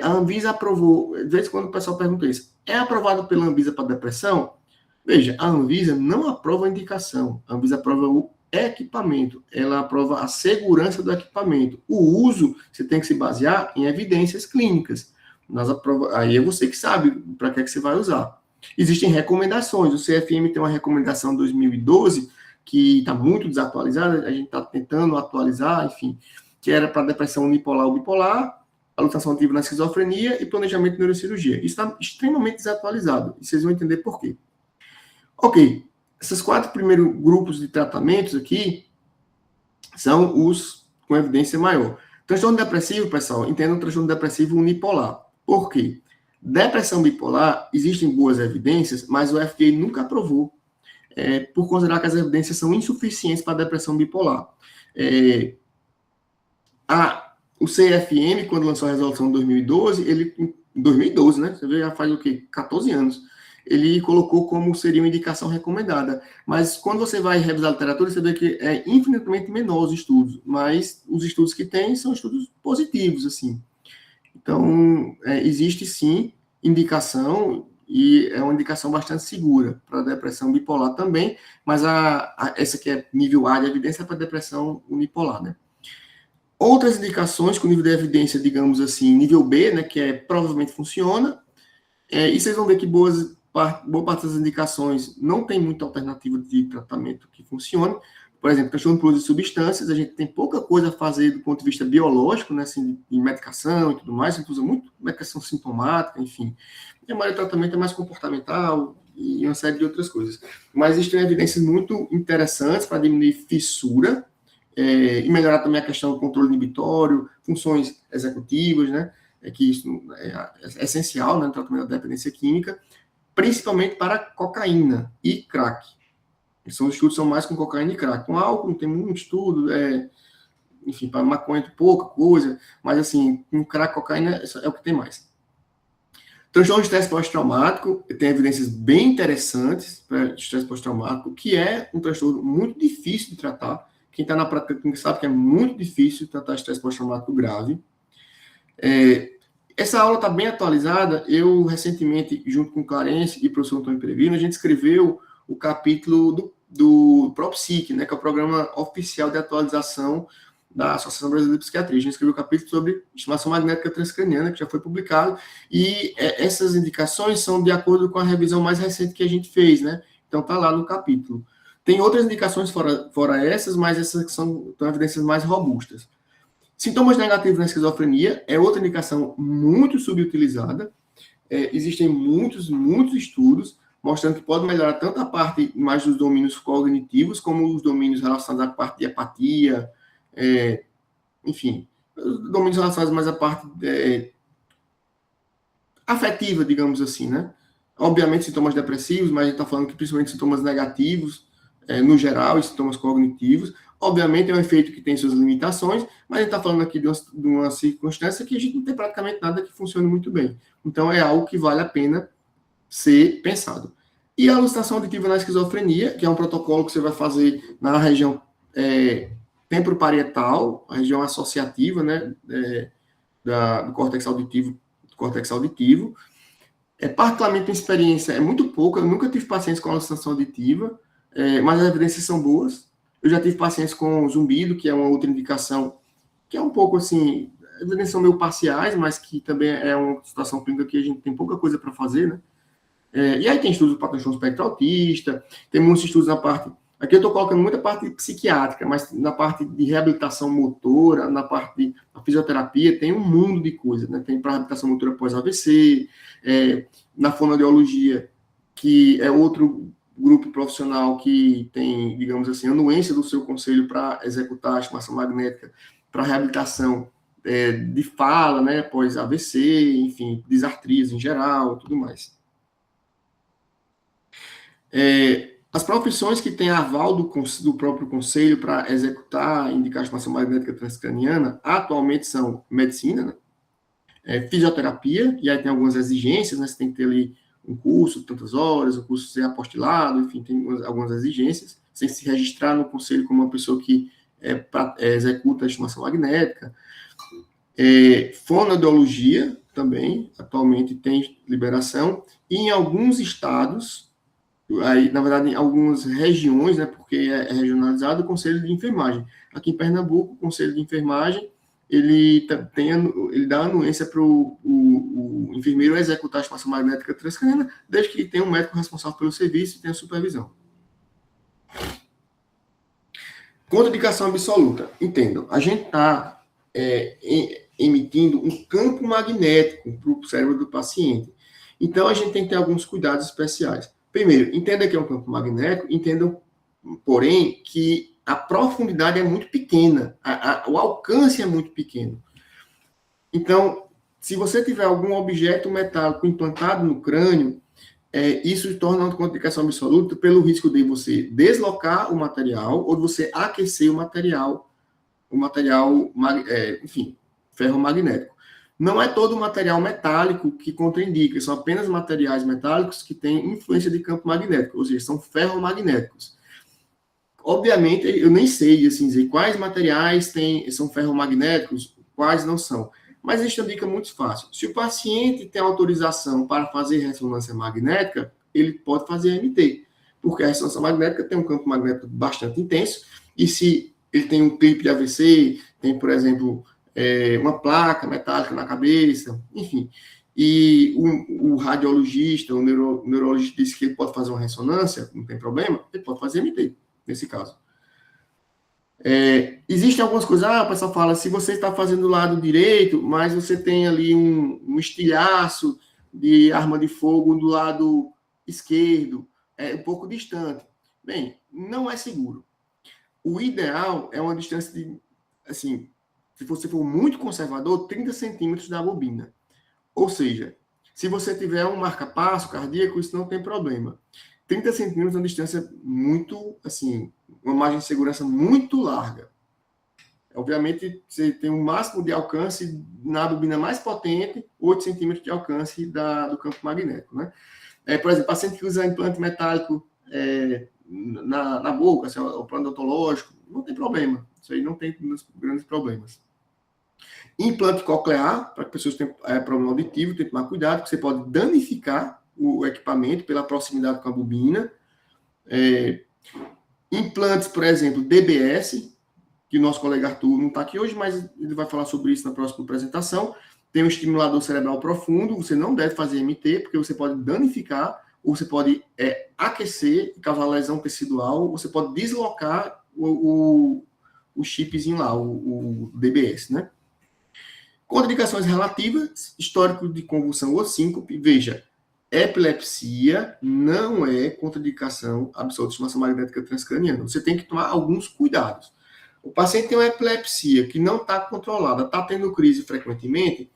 a Anvisa aprovou, de vez em quando o pessoal pergunta isso, é aprovado pela Anvisa para depressão? Veja, a Anvisa não aprova a indicação, a Anvisa aprova o equipamento, ela aprova a segurança do equipamento. O uso, você tem que se basear em evidências clínicas. Aí é você que sabe para que você vai usar. Existem recomendações, o CFM tem uma recomendação de 2012, que está muito desatualizada, a gente está tentando atualizar, enfim, que era para depressão unipolar ou bipolar, alutação ativa na esquizofrenia e planejamento de neurocirurgia. Isso está extremamente desatualizado, e vocês vão entender por quê. Ok, esses 4 primeiros grupos de tratamentos aqui são os com evidência maior. Transtorno depressivo, pessoal, entenda o transtorno depressivo unipolar. Por quê? Depressão bipolar, existem boas evidências, mas o FDA nunca aprovou. por considerar que as evidências são insuficientes para a depressão bipolar. O CFM, quando lançou a resolução em 2012, em 2012, né? Você vê, já faz o quê? 14 anos. Ele colocou como seria uma indicação recomendada. Mas quando você vai revisar a literatura, você vê que é infinitamente menor os estudos. Mas os estudos que tem são estudos positivos, assim. Então, existe sim indicação, e é uma indicação bastante segura para a depressão bipolar também, mas essa que é nível A de evidência é para depressão unipolar, né? Outras indicações com nível de evidência, digamos assim, nível B, né, que provavelmente funciona, e vocês vão ver que boa parte das indicações não tem muita alternativa de tratamento que funcione. Por exemplo, transtorno por uso de substâncias, a gente tem pouca coisa a fazer do ponto de vista biológico, né, assim, de medicação e tudo mais, a gente usa muito medicação sintomática, enfim. E a maioria do tratamento é mais comportamental e uma série de outras coisas. Mas existem evidências muito interessantes para diminuir fissura, e melhorar também a questão do controle inibitório, funções executivas, né? Que isso é essencial, né, no tratamento da dependência química, principalmente para cocaína e crack. Os estudos são mais com cocaína e crack. Com álcool não tem muito estudo, enfim, para maconha tem pouca coisa, mas assim, com crack e cocaína é o que tem mais. Transtorno de estresse pós-traumático, tem evidências bem interessantes para estresse pós-traumático, que é um transtorno muito difícil de tratar. Quem está na prática clínica sabe que é muito difícil tratar estresse pós-traumático grave. Essa aula está bem atualizada. Eu, recentemente, junto com o Clarence e o professor Antônio Perevino, a gente escreveu o capítulo do ProPsique, né, que é o programa oficial de atualização da Associação Brasileira de Psiquiatria. A gente escreveu um capítulo sobre estimulação magnética transcraniana, que já foi publicado, e essas indicações são de acordo com a revisão mais recente que a gente fez, né? Então, está lá no capítulo. Tem outras indicações fora essas, mas essas são evidências mais robustas. Sintomas negativos na esquizofrenia é outra indicação muito subutilizada. Existem muitos estudos mostrando que pode melhorar tanto a parte mais dos domínios cognitivos, como os domínios relacionados à parte de apatia, enfim, os domínios relacionados mais à parte afetiva, digamos assim, né? Obviamente, sintomas depressivos, mas a gente está falando que principalmente sintomas negativos, no geral, e sintomas cognitivos. Obviamente, é um efeito que tem suas limitações, mas a gente está falando aqui de uma circunstância que a gente não tem praticamente nada que funcione muito bem. Então, é algo que vale a pena ser pensado. E a alucinação auditiva na esquizofrenia, que é um protocolo que você vai fazer na região temporoparietal, a região associativa, né, do córtex auditivo. Particularmente, a experiência é muito pouca, eu nunca tive pacientes com alucinação auditiva, mas as evidências são boas. Eu já tive pacientes com zumbido, que é uma outra indicação, que é um pouco assim, evidências são meio parciais, mas que também é uma situação clínica que a gente tem pouca coisa para fazer, né? E aí tem estudos para transtorno espectro autista, tem muitos estudos na parte... Aqui eu estou colocando muita parte psiquiátrica, mas na parte de reabilitação motora, na parte da fisioterapia, tem um mundo de coisas, né? Tem para reabilitação motora pós-AVC, na fonoaudiologia, que é outro grupo profissional que tem, digamos assim, anuência do seu conselho para executar a estimulação magnética para reabilitação de fala, né, pós-AVC, enfim, disartrias em geral, tudo mais. As profissões que têm aval do próprio conselho para executar, indicar a estimulação magnética transcraniana, atualmente são medicina, né, fisioterapia, e aí tem algumas exigências, né, você tem que ter ali um curso de tantas horas, um curso ser apostilado, enfim, tem algumas exigências, sem se registrar no conselho como uma pessoa que executa a estimulação magnética. Fonoaudiologia também, atualmente tem liberação, e em alguns estados, aí, na verdade, em algumas regiões, né, porque é regionalizado, o Conselho de Enfermagem. Aqui em Pernambuco, o Conselho de Enfermagem, ele dá anuência para o enfermeiro executar a estimulação magnética transcraniana, desde que tenha um médico responsável pelo serviço e tenha supervisão. Contraindicação absoluta. Entendam, a gente está emitindo um campo magnético para o cérebro do paciente. Então, a gente tem que ter alguns cuidados especiais. Primeiro, entenda que é um campo magnético, entendam, porém, que a profundidade é muito pequena, o alcance é muito pequeno. Então, se você tiver algum objeto metálico implantado no crânio, isso torna uma contraindicação absoluta pelo risco de você deslocar o material ou de você aquecer o material, enfim, ferromagnético. Não é todo material metálico que contraindica, são apenas materiais metálicos que têm influência de campo magnético, ou seja, são ferromagnéticos. Obviamente, eu nem sei assim, dizer quais materiais são ferromagnéticos, quais não são. Mas existe uma dica muito fácil. Se o paciente tem autorização para fazer ressonância magnética, ele pode fazer MT, porque a ressonância magnética tem um campo magnético bastante intenso, e se ele tem um clipe de AVC, tem, por exemplo, uma placa metálica na cabeça, enfim, e o radiologista, o neurologista disse que ele pode fazer uma ressonância, não tem problema, ele pode fazer MT, nesse caso. Existem algumas coisas, o pessoal fala, se você está fazendo o lado direito, mas você tem ali um estilhaço de arma de fogo do lado esquerdo, um pouco distante. Bem, não é seguro. O ideal é uma distância de, assim, se você for muito conservador, 30 centímetros da bobina. Ou seja, se você tiver um marca-passo cardíaco, isso não tem problema. 30 centímetros é uma distância muito, assim, uma margem de segurança muito larga. Obviamente, você tem um máximo de alcance na bobina mais potente, 8 centímetros de alcance do campo magnético, né? Por exemplo, paciente que usa implante metálico na boca, assim, o plano odontológico, não tem problema. Isso aí não tem grandes problemas. Implante coclear, para pessoas que têm problema auditivo, tem que tomar cuidado, porque você pode danificar o equipamento pela proximidade com a bobina. Implantes, por exemplo, DBS, que o nosso colega Arthur não está aqui hoje, mas ele vai falar sobre isso na próxima apresentação. Tem um estimulador cerebral profundo, você não deve fazer MT, porque você pode danificar, ou você pode aquecer e causar lesão tecidual, ou você pode deslocar o chipzinho lá, o DBS, né? Contraindicações relativas, histórico de convulsão ou síncope. Veja, epilepsia não é contraindicação absoluta de estimulação magnética transcraniana. Você tem que tomar alguns cuidados. O paciente tem uma epilepsia que não está controlada, está tendo crise frequentemente,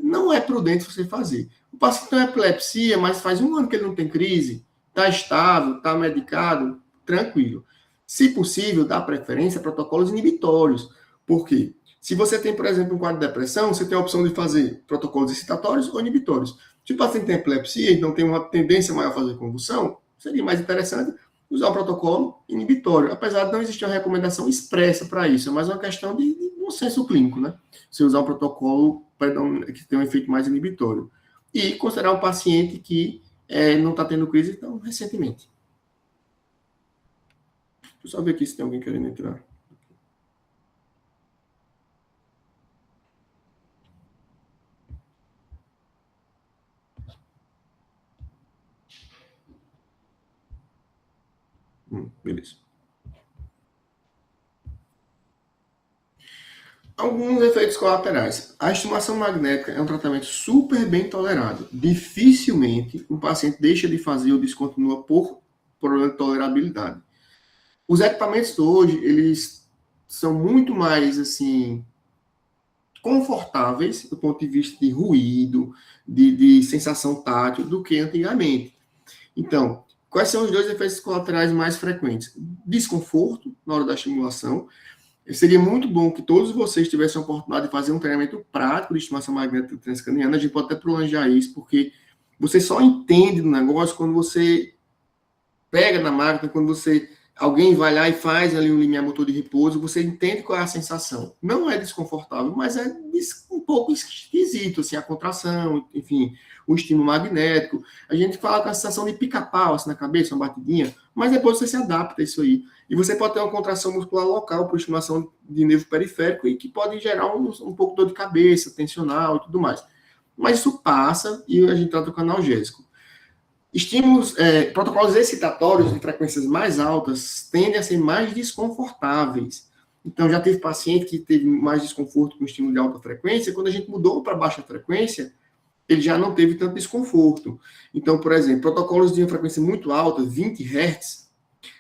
não é prudente você fazer. O paciente tem uma epilepsia, mas faz 1 ano que ele não tem crise, está estável, está medicado, tranquilo. Se possível, dá preferência a protocolos inibitórios. Por quê? Se você tem, por exemplo, um quadro de depressão, você tem a opção de fazer protocolos excitatórios ou inibitórios. Se o paciente tem epilepsia e não tem uma tendência maior a fazer convulsão, seria mais interessante usar o protocolo inibitório, apesar de não existir uma recomendação expressa para isso, é mais uma questão de um senso clínico, né? Você usar o protocolo que tem um efeito mais inibitório. E considerar um paciente que não está tendo crise tão recentemente. Deixa eu só ver aqui se tem alguém querendo entrar. Beleza. Alguns efeitos colaterais. A estimulação magnética é um tratamento super bem tolerado. Dificilmente um paciente deixa de fazer ou descontinua por problema de tolerabilidade. Os equipamentos hoje, eles são muito mais, assim, confortáveis do ponto de vista de ruído, de sensação tátil, do que antigamente. Então, quais são os 2 efeitos colaterais mais frequentes? Desconforto na hora da estimulação. Seria muito bom que todos vocês tivessem a oportunidade de fazer um treinamento prático de estimulação magnética transcraniana. A gente pode até prolongar isso, porque você só entende do negócio quando você pega na máquina, quando alguém vai lá e faz ali um limiar motor de repouso, você entende qual é a sensação. Não é desconfortável, mas é um pouco esquisito, assim, a contração, enfim, o estímulo magnético. A gente fala com a sensação de pica-pau, assim, na cabeça, uma batidinha, mas depois você se adapta a isso aí. E você pode ter uma contração muscular local por estimulação de nervo periférico e que pode gerar um pouco de dor de cabeça, tensional e tudo mais. Mas isso passa e a gente trata com analgésico. Estímulos, protocolos excitatórios de frequências mais altas tendem a ser mais desconfortáveis. Então, já teve paciente que teve mais desconforto com estímulo de alta frequência, quando a gente mudou para baixa frequência, ele já não teve tanto desconforto. Então, por exemplo, protocolos de uma frequência muito alta, 20 Hz,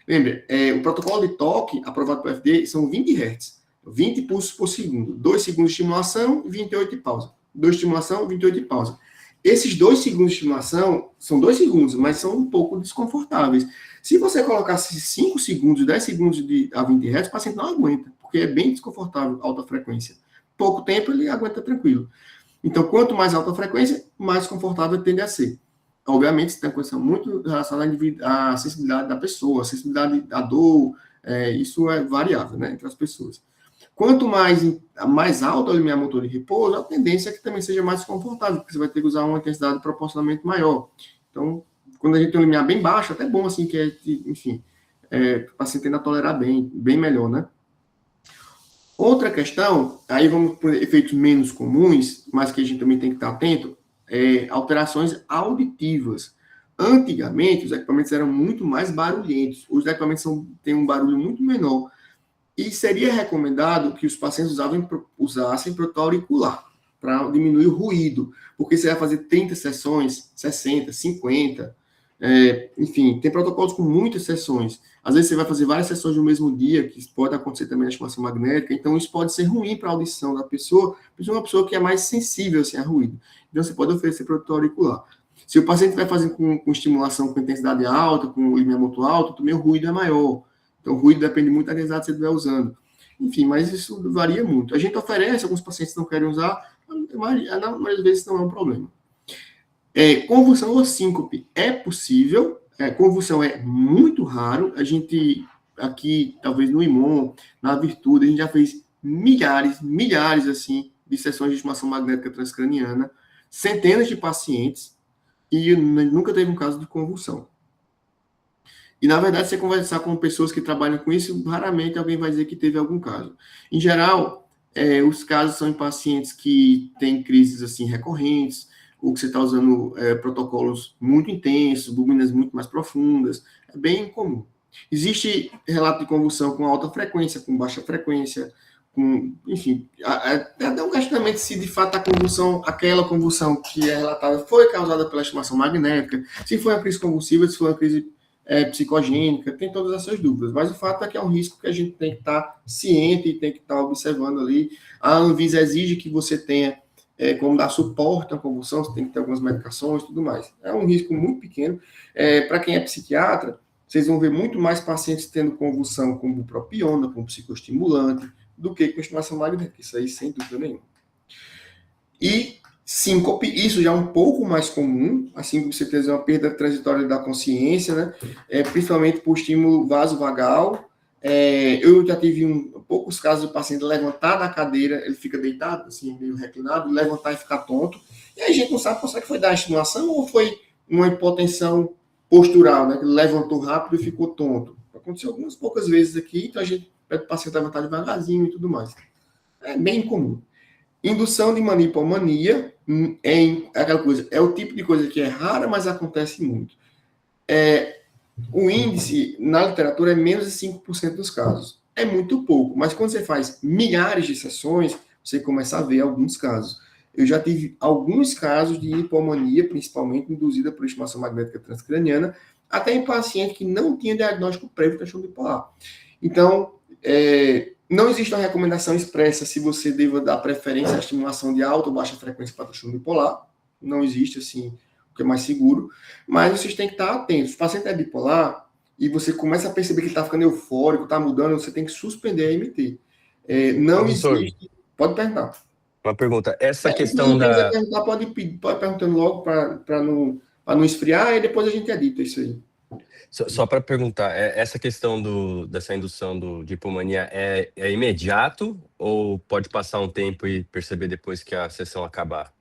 lembra, o protocolo de toque aprovado pelo FDA são 20 Hz, 20 pulsos por segundo, 2 segundos de estimulação e 28 de pausa. 2 de estimulação, 28 de pausa. esses 2 segundos de estimulação são 2 segundos, mas são um pouco desconfortáveis. Se você colocasse 5 segundos, 10 segundos a 20 Hz, o paciente não aguenta, porque é bem desconfortável a alta frequência. Pouco tempo ele aguenta tranquilo. Então, quanto mais alta a frequência, mais confortável tende a ser. Obviamente, isso tem uma questão muito relacionada à sensibilidade da pessoa, a sensibilidade à dor, isso é variável, né, entre as pessoas. Quanto mais alto o limiar motor de repouso, a tendência é que também seja mais confortável, porque você vai ter que usar uma intensidade proporcionalmente maior. Então, quando a gente tem um limiar bem baixo, até bom, assim, enfim, o paciente tende a tolerar bem melhor, né? Outra questão, aí vamos por efeitos menos comuns, mas que a gente também tem que estar atento, alterações auditivas. Antigamente, os equipamentos eram muito mais barulhentos. Os equipamentos têm um barulho muito menor. E seria recomendado que os pacientes usassem protetor auricular para diminuir o ruído, porque você vai fazer 30 sessões, 60, 50, enfim, tem protocolos com muitas sessões. Às vezes você vai fazer várias sessões no mesmo dia, que pode acontecer também na estimulação magnética, então isso pode ser ruim para a audição da pessoa, principalmente uma pessoa que é mais sensível assim, a ruído. Então você pode oferecer protetor auricular. Se o paciente vai fazer com estimulação com intensidade alta, com limiar muito alto, também o ruído é maior. Então, o ruído depende muito da intensidade que você estiver usando. Enfim, mas isso varia muito. A gente oferece, alguns pacientes não querem usar, na maioria das vezes não é um problema. Convulsão ou síncope é possível, convulsão é muito raro. A gente, aqui, talvez no IMON, na Virtude, a gente já fez milhares, assim, de sessões de estimulação magnética transcraniana, centenas de pacientes, e nunca teve um caso de convulsão. E, na verdade, você conversar com pessoas que trabalham com isso, raramente alguém vai dizer que teve algum caso. Em geral, os casos são em pacientes que têm crises assim recorrentes, ou que você está usando protocolos muito intensos, bubinas muito mais profundas. É bem comum. Existe relato de convulsão com alta frequência, com baixa frequência, enfim, até um questionamento se de fato aquela convulsão que é relatada foi causada pela estimulação magnética, se foi uma crise convulsiva, se foi uma crise psicogênica, tem todas essas dúvidas, mas o fato é que é um risco que a gente tem que estar ciente e tem que estar observando ali. A Anvisa exige que você tenha como dar suporte à convulsão, você tem que ter algumas medicações e tudo mais. É um risco muito pequeno. Para quem é psiquiatra, vocês vão ver muito mais pacientes tendo convulsão com bupropiona, com psicoestimulante, do que com estimulação magnética, isso aí sem dúvida nenhuma. E síncope, isso já é um pouco mais comum, assim que você tem uma perda transitória da consciência, né? Principalmente por estímulo vasovagal. Eu já tive poucos casos do paciente levantar da cadeira, ele fica deitado, assim, meio reclinado, levantar e ficar tonto. E aí a gente não sabe se foi da estimulação ou foi uma hipotensão postural, né? Que ele levantou rápido e ficou tonto. Aconteceu algumas poucas vezes aqui, então a gente pede o paciente levantar devagarzinho e tudo mais. É bem comum. Indução de mania e hipomania aquela coisa, é o tipo de coisa que é rara, mas acontece muito. O índice na literatura é menos de 5% dos casos. É muito pouco, mas quando você faz milhares de sessões, você começa a ver alguns casos. Eu já tive alguns casos de hipomania, principalmente induzida por estimulação magnética transcraniana, até em paciente que não tinha diagnóstico prévio de transtorno bipolar. Então, não existe uma recomendação expressa se você deva dar preferência à estimulação de alta ou baixa frequência para transtorno bipolar. Não existe, assim, o que é mais seguro. Mas vocês têm que estar atentos. Se o paciente é bipolar e você começa a perceber que ele está ficando eufórico, está mudando, você tem que suspender a MT. Não Professor, existe... Pode perguntar. Uma pergunta. Essa questão da... Perguntar, pode perguntando logo para não esfriar, e depois a gente edita isso aí. Só para perguntar, essa questão dessa indução de hipomania é imediato ou pode passar um tempo e perceber depois que a sessão acabar?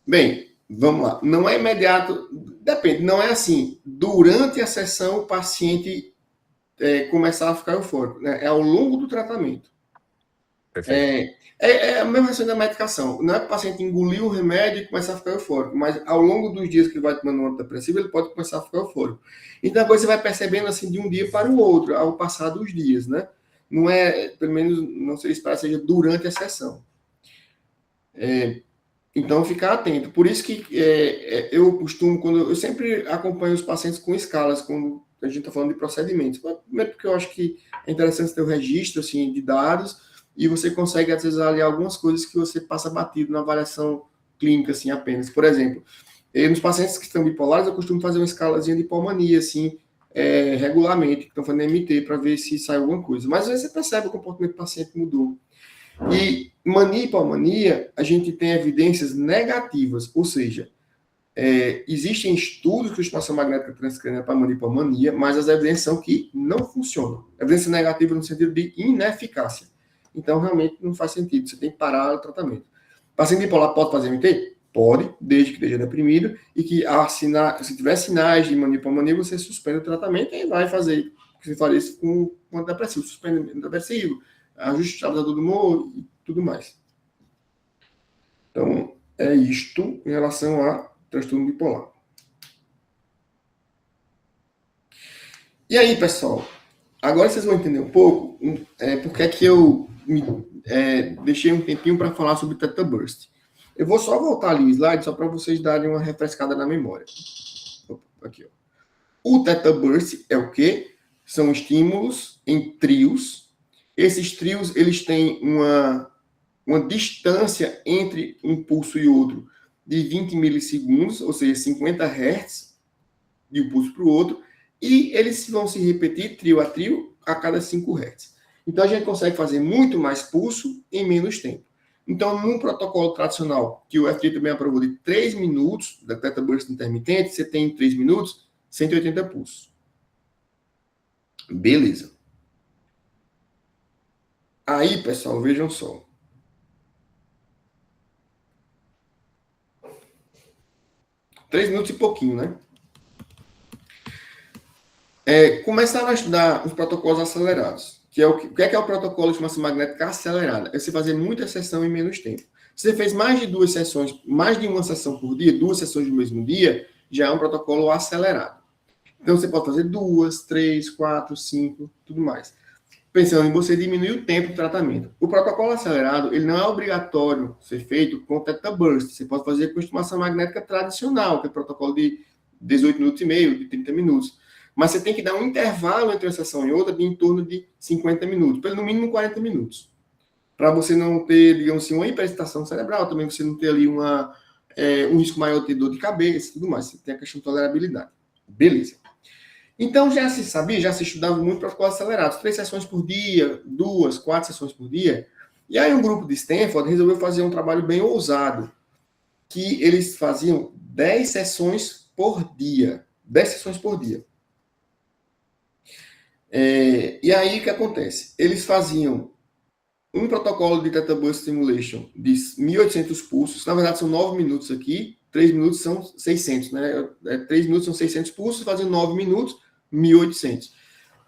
Bem, vamos lá. Não é imediato, depende. Não é assim, durante a sessão o paciente começar a ficar eufórico. Né? É ao longo do tratamento. Perfeito. É a mesma questão da medicação. Não é que o paciente engoliu o remédio e começar a ficar eufórico, mas ao longo dos dias que ele vai tomando um antidepressivo, ele pode começar a ficar eufórico. Então, depois você vai percebendo assim de um dia para o outro, ao passar dos dias, né? Não é, pelo menos, não sei se seja durante a sessão. Então, ficar atento. Por isso que eu costumo, eu sempre acompanho os pacientes com escalas, quando a gente está falando de procedimentos. Primeiro porque eu acho que é interessante ter o registro assim, de dados, e você consegue, às vezes, aliar algumas coisas que você passa batido na avaliação clínica, assim, apenas. Por exemplo, nos pacientes que estão bipolares, eu costumo fazer uma escalazinha de hipomania, assim, regularmente, que estão fazendo MT, para ver se sai alguma coisa. Mas às vezes você percebe que o comportamento do paciente mudou. E mania e hipomania, a gente tem evidências negativas, ou seja, existem estudos de estimulação magnética transcraniana para mania e hipomania, mas as evidências são que não funcionam. Evidência negativa no sentido de ineficácia. Então, realmente, não faz sentido. Você tem que parar o tratamento. O paciente bipolar pode fazer MT? Pode, desde que esteja deprimido, e que se tiver sinais de mania e hipomania, você suspende o tratamento e vai fazer. Você faria isso com antidepressivo, suspende o antidepressivo, ajuste o estabilizador do humor e tudo mais. Então, é isto em relação a transtorno bipolar. E aí, pessoal, agora vocês vão entender um pouco porque é que eu deixei um tempinho para falar sobre Theta Burst. Eu vou só voltar ali o slide, só para vocês darem uma refrescada na memória. Aqui, ó. O Theta Burst é o quê? São estímulos em trios. Esses trios, eles têm uma distância entre um pulso e outro de 20 milissegundos, ou seja, 50 Hz de um pulso para o outro, e eles vão se repetir trio a trio a cada 5 Hz. Então, a gente consegue fazer muito mais pulso em menos tempo. Então, num protocolo tradicional, que o FDA também aprovou de 3 minutos, da Theta Burst intermitente, você tem em 3 minutos, 180 pulsos. Beleza. Aí, pessoal, vejam só. Três minutos e pouquinho, né? Começaram a estudar os protocolos acelerados. O que é o protocolo de estimulação magnética acelerada? É você fazer muita sessão em menos tempo. Se você fez mais de 2 sessões, mais de uma sessão por dia, 2 sessões no mesmo dia, já é um protocolo acelerado. Então, você pode fazer 2, 3, 4, 5, tudo mais. Pensando em você diminuir o tempo do tratamento. O protocolo acelerado, ele não é obrigatório ser feito com Theta Burst. Você pode fazer com estimulação magnética tradicional, que é protocolo de 18 minutos e meio, de 30 minutos. Mas você tem que dar um intervalo entre uma sessão e outra de em torno de 50 minutos, pelo mínimo 40 minutos. Para você não ter, digamos assim, uma hiperexcitação cerebral, também você não ter ali um risco maior de ter dor de cabeça e tudo mais. Você tem a questão de tolerabilidade. Beleza. Então, já se sabia, já se estudava muito protocolos acelerados. 3 sessões por dia, 2, 4 sessões por dia. E aí um grupo de Stanford resolveu fazer um trabalho bem ousado, que eles faziam 10 sessões por dia. 10 sessões por dia. E aí o que acontece? Eles faziam um protocolo de Theta Burst Stimulation de 1.800 pulsos. Na verdade, são 9 minutos aqui. 3 minutos são 600, né? 3 minutos são 600 pulsos, faziam 9 minutos, 1.800.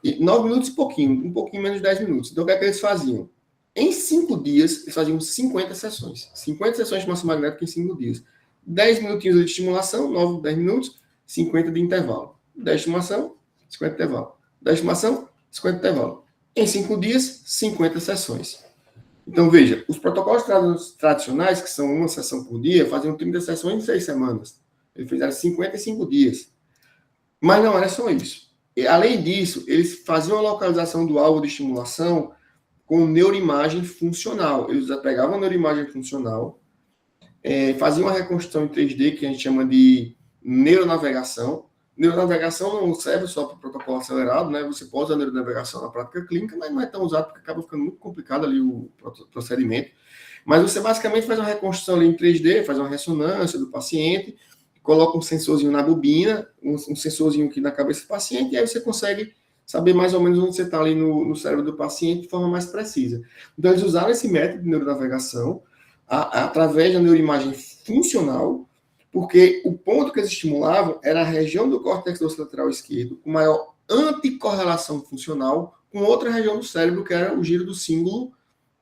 E 9 minutos e pouquinho, um pouquinho menos de 10 minutos. Então, o que é que eles faziam? Em 5 dias, eles faziam 50 sessões. 50 sessões de estimulação magnética em 5 dias. 10 minutinhos de estimulação, 9, 10 minutos, 50 de intervalo. 10 de estimulação, 50 de intervalo. 10 de estimulação, 50 de intervalo. Em 5 dias, 50 sessões. Então, veja, os protocolos tradicionais, que são uma sessão por dia, faziam 30 sessões em 6 semanas. Eles fizeram 55 dias. Mas não era só isso. E, além disso, eles faziam a localização do alvo de estimulação com neuroimagem funcional. Eles pegavam a neuroimagem funcional, faziam uma reconstrução em 3D, que a gente chama de neuronavegação. Neuronavegação não serve só para o protocolo acelerado, né? Você pode usar neuronavegação na prática clínica, mas não é tão usado porque acaba ficando muito complicado ali o procedimento. Mas você basicamente faz uma reconstrução ali em 3D, faz uma ressonância do paciente, coloca um sensorzinho na bobina, um sensorzinho aqui na cabeça do paciente, e aí você consegue saber mais ou menos onde você está ali no cérebro do paciente de forma mais precisa. Então, eles usaram esse método de neuronavegação através da neuroimagem funcional, porque o ponto que eles estimulavam era a região do córtex dorsolateral esquerdo, com maior anticorrelação funcional com outra região do cérebro, que era o giro do cíngulo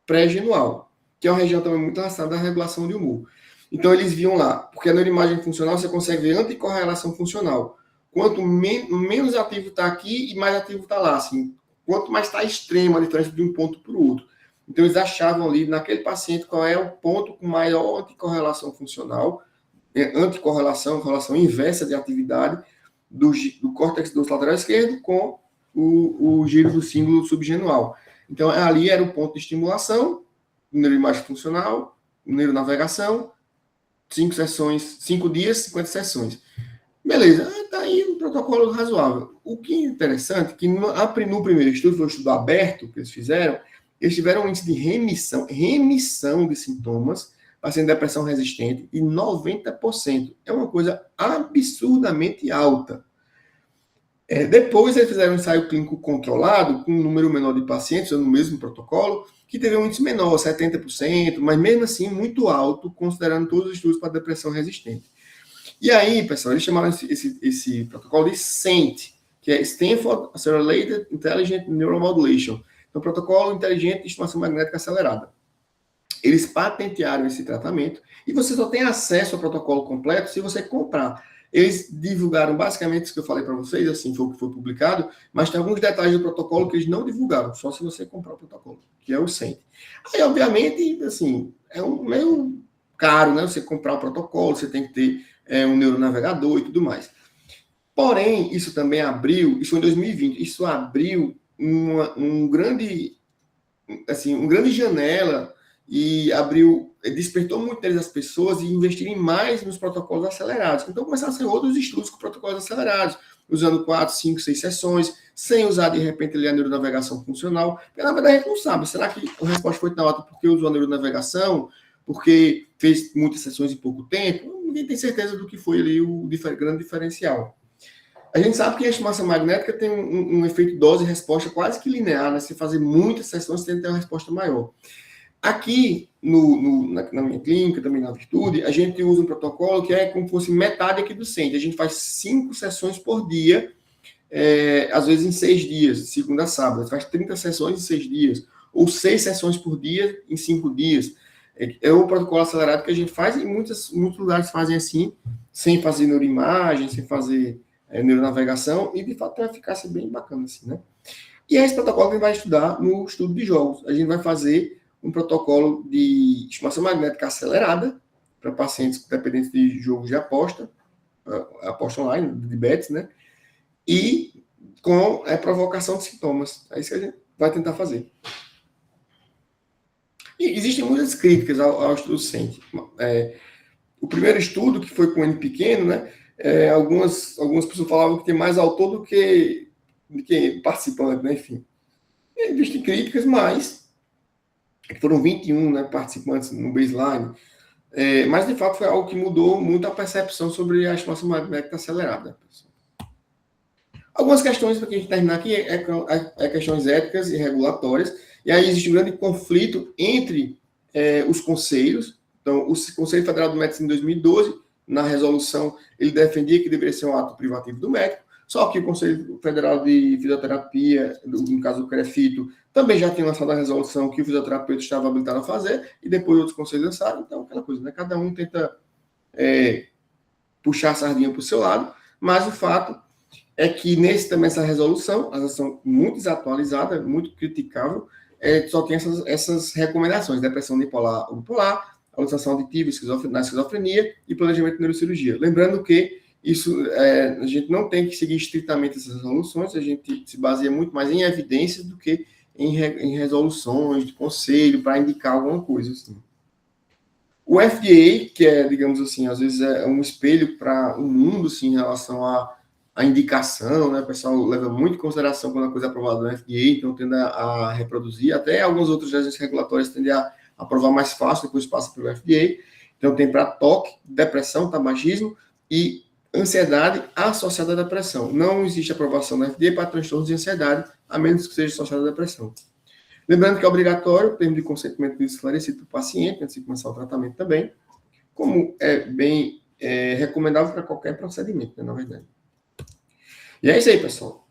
pré-genual, que é uma região também muito relacionada à regulação de humor. Então, eles viam lá, porque a neuroimagem funcional você consegue ver anticorrelação funcional. Quanto menos ativo está aqui e mais ativo está lá. Assim, quanto mais está extremo a diferença de um ponto para o outro. Então, eles achavam ali, naquele paciente, qual é o ponto com maior anticorrelação funcional, correlação inversa de atividade do córtex dorsolateral esquerdo com o giro do cíngulo subgenual. Então, ali era o ponto de estimulação, neuroimagem funcional, neuronavegação, 5 sessões, 5 dias, 50 sessões. Beleza, está aí um protocolo razoável. O que é interessante é que no primeiro estudo, foi um estudo aberto que eles fizeram, eles tiveram um índice de remissão de sintomas, paciente de depressão resistente, de 90%. É uma coisa absurdamente alta. Depois eles fizeram um ensaio clínico controlado, com um número menor de pacientes, no mesmo protocolo, que teve um índice menor, 70%, mas mesmo assim muito alto, considerando todos os estudos para depressão resistente. E aí, pessoal, eles chamaram esse protocolo de SAINT, que é Stanford Accelerated Intelligent Neuromodulation. Então, protocolo inteligente de estimulação magnética acelerada. Eles patentearam esse tratamento e você só tem acesso ao protocolo completo se você comprar. Eles divulgaram basicamente isso que eu falei para vocês, assim, foi o que foi publicado, mas tem alguns detalhes do protocolo que eles não divulgaram, só se você comprar o protocolo, que é o SAINT. Aí, obviamente, assim, é meio caro, né? Você comprar o protocolo, você tem que ter um neuronavegador e tudo mais. Porém, isso também abriu, isso foi em 2020, isso abriu uma grande janela e despertou muito deles as pessoas e investirem mais nos protocolos acelerados. Então, começaram a ser outros estudos com protocolos acelerados, usando 4, 5, 6 sessões, sem usar, de repente, ali a neuronavegação funcional. Porque, na verdade, a gente não sabe. Será que a resposta foi tão alta porque usou a neuronavegação? Porque fez muitas sessões em pouco tempo? Ninguém tem certeza do que foi ali o grande diferencial. A gente sabe que a estimulação magnética tem um efeito dose-resposta quase que linear, né? Se fazer muitas sessões, você tem que ter uma resposta maior. Aqui, na minha clínica, também na Virtude, a gente usa um protocolo que é como se fosse metade aqui do SAINT. A gente faz 5 sessões por dia, às vezes em 6 dias, segunda a sábado. A gente faz 30 sessões em 6 dias, ou 6 sessões por dia em 5 dias. É o protocolo acelerado que a gente faz, e muitos lugares fazem assim, sem fazer neuroimagem, sem fazer neuronavegação, e de fato tem uma eficácia bem bacana assim, né? E é esse protocolo que a gente vai estudar no estudo de jogos. A gente vai fazer um protocolo de estimulação magnética acelerada para pacientes dependentes de jogos de aposta online, de bets, né? E com a provocação de sintomas. É isso que a gente vai tentar fazer. E existem muitas críticas ao estudo SAINT. O primeiro estudo, que foi com N pequeno, né? Algumas pessoas falavam que tem mais autor do que participante, né? Enfim. Existem críticas, mas foram 21, né, participantes no baseline. Mas, de fato, foi algo que mudou muito a percepção sobre a estimulação magnética acelerada. Algumas questões, para a gente terminar aqui, questões éticas e regulatórias. E aí existe um grande conflito entre os conselhos. Então, o Conselho Federal de Medicina, em 2012, na resolução, ele defendia que deveria ser um ato privativo do médico, só que o Conselho Federal de Fisioterapia, no caso do CREFITO, também já tinha lançado a resolução que o fisioterapeuta estava habilitado a fazer, e depois outros conselhos lançaram. Então, aquela coisa, né? Cada um tenta puxar a sardinha para o seu lado, mas o fato é que também essa resolução, a resolução muito desatualizada, muito criticável, só tem essas recomendações: depressão unipolar ou bipolar, alucinação auditiva na esquizofrenia e planejamento de neurocirurgia. Lembrando que isso, a gente não tem que seguir estritamente essas resoluções, a gente se baseia muito mais em evidências do que em resoluções de conselho para indicar alguma coisa. Assim. O FDA, que digamos assim, às vezes é um espelho para o mundo, assim, em relação à indicação, né? O pessoal leva muito em consideração quando a coisa é aprovada no FDA, então tende a reproduzir. Até algumas outras agências regulatórias tendem a aprovar mais fácil, depois passa pelo FDA. Então tem para toque, depressão, tabagismo e ansiedade associada à depressão. Não existe aprovação da FDA para transtornos de ansiedade, a menos que seja associada à depressão. Lembrando que é obrigatório o termo de consentimento esclarecido para o paciente, antes de começar o tratamento também, como é bem recomendável para qualquer procedimento, né, na verdade. E é isso aí, pessoal.